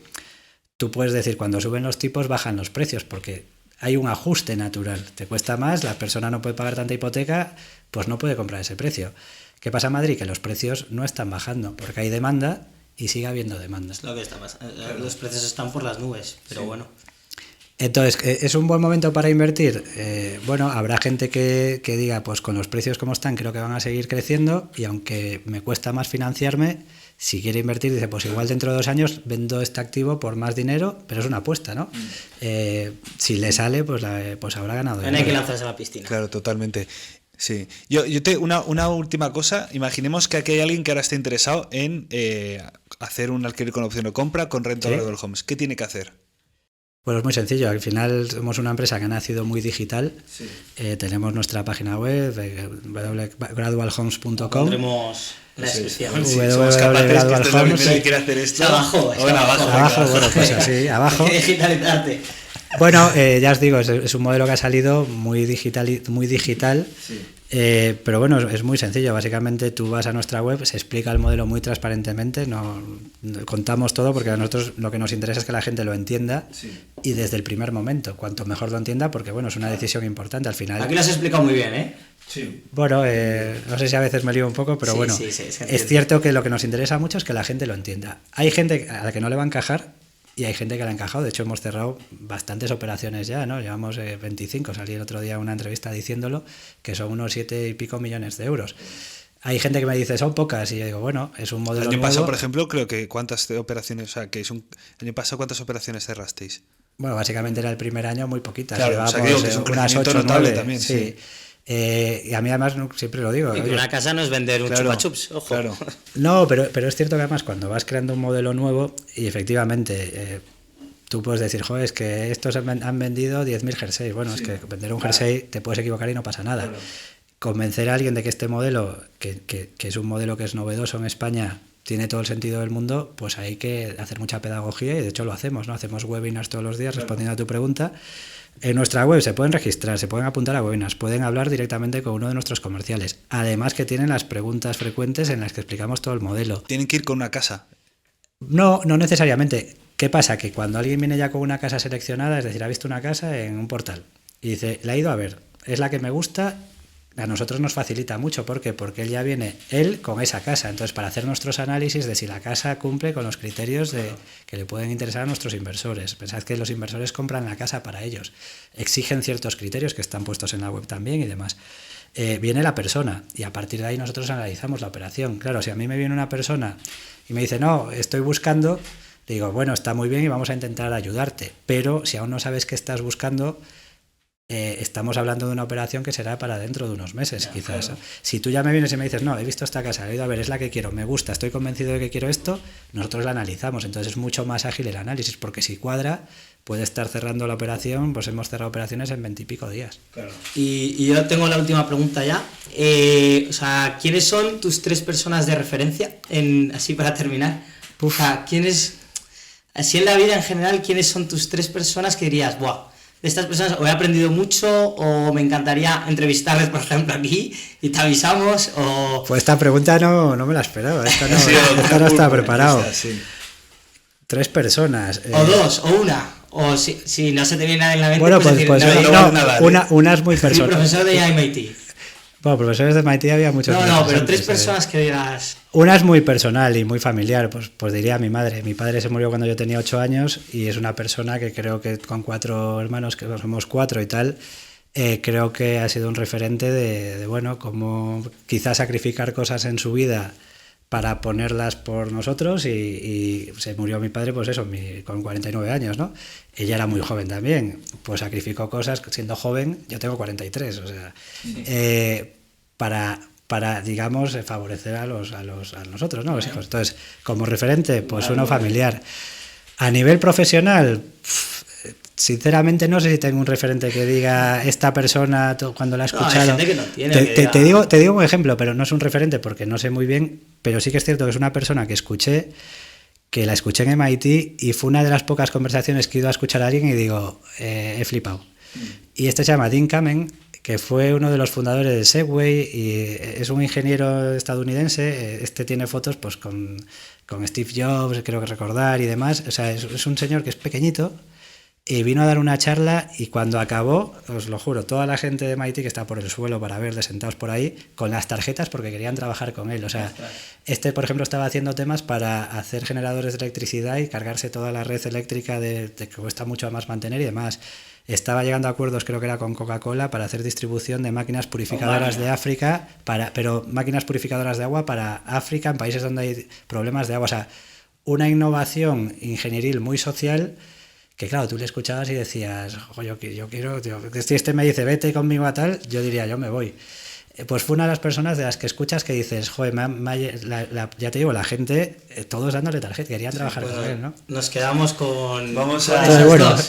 Tú puedes decir, cuando suben los tipos bajan los precios porque hay un ajuste natural. Te cuesta más, la persona no puede pagar tanta hipoteca, pues no puede comprar ese precio. ¿Qué pasa en Madrid? Que los precios no están bajando porque hay demanda y sigue habiendo demanda. Es lo que está pasando. Los precios están por las nubes, pero sí. Bueno. Entonces, ¿es un buen momento para invertir? Bueno, habrá gente que diga, pues con los precios como están creo que van a seguir creciendo y aunque me cuesta más financiarme, si quiere invertir, dice, pues igual dentro de 2 años vendo este activo por más dinero, pero es una apuesta, ¿no? Si le sale, pues habrá ganado. No hay que lanzarse a la piscina. Claro, totalmente. Sí. Una última cosa, imaginemos que aquí hay alguien que ahora está interesado en hacer un alquiler con opción de compra con renta variable homes. ¿Qué tiene que hacer? Pues es muy sencillo, al final somos una empresa que ha nacido muy digital, sí. Tenemos nuestra página web www.gradualhomes.com. Pondremos la descripción. Sí, somos capaces que este quiere hacer esto. Abajo, bueno, pues así, abajo. Digitalizarte. Bueno, ya os digo, es un modelo que ha salido muy digital. Sí. Pero bueno, es muy sencillo. Básicamente tú vas a nuestra web, se explica el modelo muy transparentemente, no contamos todo porque a nosotros lo que nos interesa es que la gente lo entienda, sí. Y desde el primer momento, cuanto mejor lo entienda, porque bueno, es una decisión importante al final. Aquí lo has explicado muy bien, ¿eh? Sí. Bueno, no sé si a veces me lío un poco, pero sí, bueno, sí, es cierto que lo que nos interesa mucho es que la gente lo entienda. Hay gente a la que no le va a encajar y hay gente que le ha encajado. De hecho, hemos cerrado bastantes operaciones ya, ¿no? Llevamos 25. Salí el otro día en una entrevista diciéndolo, que son unos 7 y pico millones de euros. Hay gente que me dice, son pocas, y yo digo, bueno, es un modelo nuevo. El año pasado, por ejemplo, creo que ¿cuántas operaciones, o sea, el año pasado cuántas operaciones cerrasteis? Bueno, básicamente era el primer año muy poquitas. Claro, llevamos, o sea, que digo que es un crecimiento notable también. Sí. Y a mí además siempre lo digo. Y una casa no es vender un chupa chups, ojo. Claro. No, pero es cierto que además cuando vas creando un modelo nuevo, y efectivamente... tú puedes decir, joder, es que estos han vendido 10.000 jerseys. Bueno, sí, es que vender un jersey te puedes equivocar y no pasa nada. Claro. Convencer a alguien de que este modelo, que es un modelo que es novedoso en España, tiene todo el sentido del mundo, pues hay que hacer mucha pedagogía y de hecho lo hacemos, ¿no? Hacemos webinars todos los días, claro, respondiendo a tu pregunta. En nuestra web se pueden registrar, se pueden apuntar a webinars, pueden hablar directamente con uno de nuestros comerciales. Además que tienen las preguntas frecuentes en las que explicamos todo el modelo. ¿Tienen que ir con una casa? No necesariamente. ¿Qué pasa? Que cuando alguien viene ya con una casa seleccionada, es decir, ha visto una casa en un portal y dice, la he ido a ver, es la que me gusta, a nosotros nos facilita mucho. ¿Por qué? Porque él ya viene, con esa casa. Entonces, para hacer nuestros análisis de si la casa cumple con los criterios que le pueden interesar a nuestros inversores. Pensad que los inversores compran la casa para ellos. Exigen ciertos criterios que están puestos en la web también y demás. Viene la persona y a partir de ahí nosotros analizamos la operación. Claro, si a mí me viene una persona y me dice, no, estoy buscando... Digo, bueno, está muy bien y vamos a intentar ayudarte, pero si aún no sabes qué estás buscando, estamos hablando de una operación que será para dentro de unos meses, quizás. Claro. Si tú ya me vienes y me dices, no, he visto esta casa, he ido a ver, es la que quiero, me gusta, estoy convencido de que quiero esto, nosotros la analizamos. Entonces es mucho más ágil el análisis, porque si cuadra, puede estar cerrando la operación, pues hemos cerrado operaciones en 20 y pico días. Claro. Y yo tengo la última pregunta ya. O sea, ¿quiénes son tus 3 personas de referencia? Así para terminar. O sea, así en la vida en general, ¿quiénes son tus 3 personas que dirías, buah, de estas personas o he aprendido mucho o me encantaría entrevistarles, por ejemplo, aquí y te avisamos? O... Pues esta pregunta no me la esperaba, esta no estaba preparado. Sí. 3 personas. O 2, o una. O si no se te viene nada en la mente, bueno, pues decir, una es muy personal. Mi profesor de MIT. Bueno, profesores de MIT había muchos. No, pero 3 personas que digas... Una es muy personal y muy familiar, pues diría mi madre. Mi padre se murió cuando yo tenía 8 años y es una persona que creo que con 4 hermanos, que somos 4 y tal, creo que ha sido un referente de bueno, como quizás sacrificar cosas en su vida para ponerlas por nosotros y se murió mi padre, pues eso, con 49 años, ¿no? Ella era muy joven también, pues sacrificó cosas siendo joven, yo tengo 43, o sea, para digamos, favorecer a nosotros, ¿no? Los hijos. Entonces, como referente, pues uno familiar. A nivel profesional, sinceramente no sé si tengo un referente que diga esta persona cuando la he escuchado. Hay gente que no tiene, te digo un ejemplo, pero no es un referente porque no sé muy bien, pero sí que es cierto que es una persona que la escuché en MIT y fue una de las pocas conversaciones que he ido a escuchar a alguien y digo, he flipado. Y este se llama Dean Kamen, que fue uno de los fundadores de Segway y es un ingeniero estadounidense. Este tiene fotos pues con Steve Jobs, creo que recordar, y demás. O sea, es un señor que es pequeñito y vino a dar una charla y cuando acabó, os lo juro, toda la gente de MIT que está por el suelo para verle sentados por ahí, con las tarjetas porque querían trabajar con él. O sea, este, por ejemplo, estaba haciendo temas para hacer generadores de electricidad y cargarse toda la red eléctrica de que cuesta mucho más mantener y demás. Estaba llegando a acuerdos, creo que era con Coca-Cola, para hacer distribución de máquinas purificadoras de África, pero máquinas purificadoras de agua para África, en países donde hay problemas de agua. O sea, una innovación ingenieril muy social que, claro, tú le escuchabas y decías, yo quiero, tío, si este me dice, vete conmigo a tal, yo diría, yo me voy. Pues fue una de las personas de las que escuchas que dices, joder, ya te digo, la gente, todos dándole tarjeta, querían trabajar con él, ¿no? Nos quedamos con... Vamos a...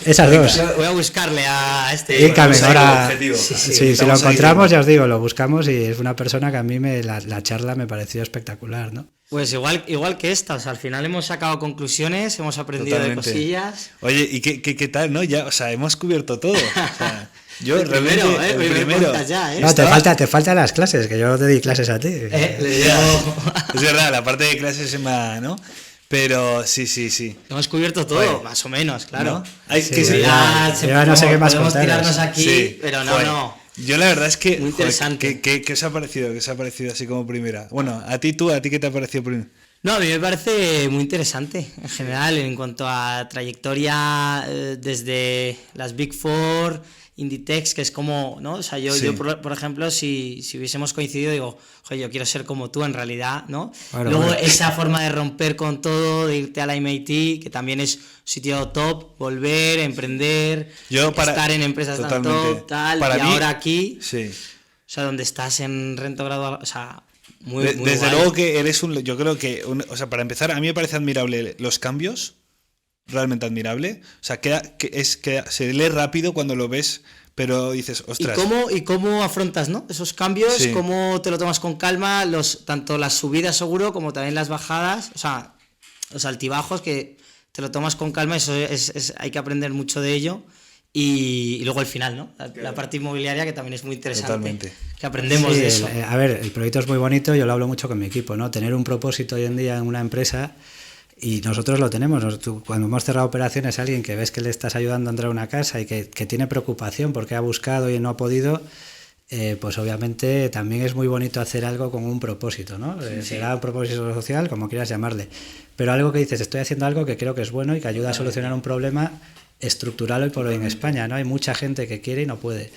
esas dos. Voy a buscarle a este... Y ahora, si lo encontramos, ya os digo, lo buscamos y es una persona que a mí la charla me pareció espectacular, ¿no? Pues igual que esta, o sea, al final hemos sacado conclusiones, hemos aprendido de cosillas. Oye, ¿y qué tal, no? Ya, o sea, hemos cubierto todo. O sea, yo el primero. Ya, no, te faltan las clases, que yo te di clases a ti. Es verdad, la parte de clases se me ha, ¿no? Pero sí. Hemos cubierto todo, más o menos, claro. ¿No? No sé qué más podemos contaros. tirarnos aquí, pero no. Yo la verdad es que... Muy interesante. ¿Qué os ha parecido? ¿Qué os ha parecido así como primera? Bueno, ¿a ti qué te ha parecido primero? No, a mí me parece muy interesante en general en cuanto a trayectoria desde las Big Four, Inditex, que es como, ¿no? O sea, yo por ejemplo, si hubiésemos coincidido, digo, oye, yo quiero ser como tú en realidad, ¿no? Luego esa forma de romper con todo, de irte a la MIT, que también es sitio top, volver, emprender, estar en empresas tan top, tal, y ahora aquí, o sea, donde estás en rento graduado, o sea... Muy desde guay. Luego que eres yo creo que, o sea, para empezar, a mí me parece admirable los cambios, realmente admirable. O sea, se lee rápido cuando lo ves, pero dices, ostras. ¿Y cómo afrontas, ¿no? Esos cambios? Sí. ¿Cómo te lo tomas con calma? Tanto las subidas seguro como también las bajadas, o sea, los altibajos, que te lo tomas con calma, eso hay que aprender mucho de ello. Y luego el final, ¿no? La parte inmobiliaria, que también es muy interesante. Totalmente. Que aprendemos de eso. A ver, el proyecto es muy bonito, yo lo hablo mucho con mi equipo, ¿no? Tener un propósito hoy en día en una empresa, y nosotros lo tenemos. Cuando hemos cerrado operaciones, alguien que ves que le estás ayudando a entrar a una casa y que tiene preocupación porque ha buscado y no ha podido, pues obviamente también es muy bonito hacer algo con un propósito, ¿no? Será un propósito social, como quieras llamarle. Pero algo que dices, estoy haciendo algo que creo que es bueno y que ayuda a solucionar un problema estructural hoy por hoy en España, ¿no? Hay mucha gente que quiere y no puede.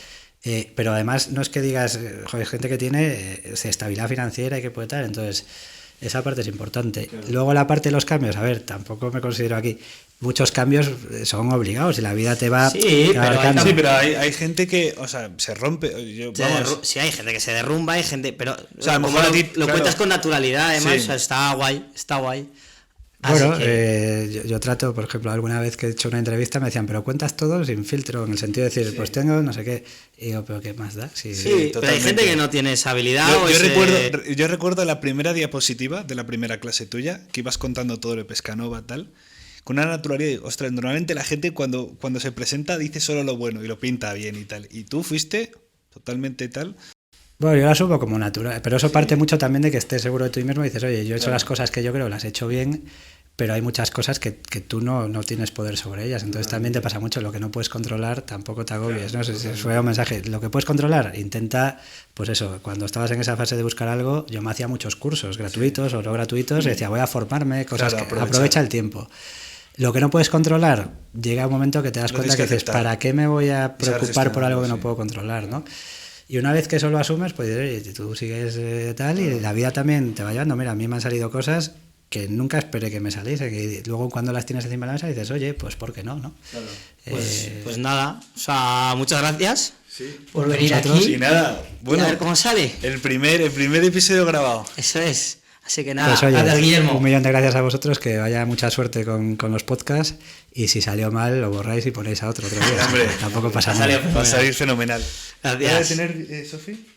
Pero además no es que digas, joder, gente que tiene estabilidad financiera y que puede tal, entonces esa parte es importante. Claro. Luego la parte de los cambios, a ver, tampoco me considero aquí. muchos cambios son obligados y la vida te va Sí, te va pero marcando. Sí, pero hay gente que, o sea, se rompe. Sí, hay gente que se derrumba, hay gente, pero O sea, a lo como mejor lo, a ti, lo claro. cuentas con naturalidad, además, Sí. o sea, está guay, está guay. Así Bueno, que- yo trato, por ejemplo, alguna vez que he hecho una entrevista me decían, pero cuentas todo sin filtro, en el sentido de decir, pues tengo no sé qué. Y digo, pero ¿qué más da? Si- sí, pero hay totalmente. gente que no tiene esa habilidad Yo, o yo ese- yo recuerdo la primera diapositiva de la primera clase tuya, que ibas contando todo lo de Pescanova, tal, con una naturalidad. Y, ostras, normalmente la gente cuando se presenta dice solo lo bueno y lo pinta bien y tal. Y tú fuiste totalmente tal. Bueno, yo la asumo como natural, pero eso parte mucho también de que estés seguro de ti mismo y dices, oye, yo he hecho Claro. las cosas que yo creo, las he hecho bien, pero hay muchas cosas que tú no tienes poder sobre ellas. Entonces también te pasa mucho, lo que no puedes controlar, tampoco te agobies, ¿no? Si fuera un mensaje, lo que puedes controlar, intenta, pues eso, cuando estabas en esa fase de buscar algo, yo me hacía muchos cursos gratuitos o no gratuitos, y decía, voy a formarme, cosas Claro, que aprovecha el tiempo. Lo que no puedes controlar, llega un momento que te das Lo cuenta que tienes que dices, aceptar. ¿para qué me voy a Y saber preocupar por algo que gestionarlo, no sí. puedo controlar, ¿no? Y una vez que eso lo asumes, pues dices, oye, tú sigues tal y la vida también te va llevando. Mira, a mí me han salido cosas que nunca esperé que me saliese, que luego cuando las tienes encima de la mesa dices, oye, pues ¿por qué no? ¿no? pues nada, o sea, muchas gracias por venir Nosotros, aquí Y nada, y bueno, a ver cómo sale. el primer episodio grabado. Eso es. Así que nada, Pues oye, gracias, Guillermo. un millón de gracias a vosotros, que vaya mucha suerte con los podcasts y si salió mal lo borráis y ponéis a otro día. Hombre, Tampoco pasa ha salido nada. Va a salir fenomenal. Gracias. ¿Puede tener, Sofi?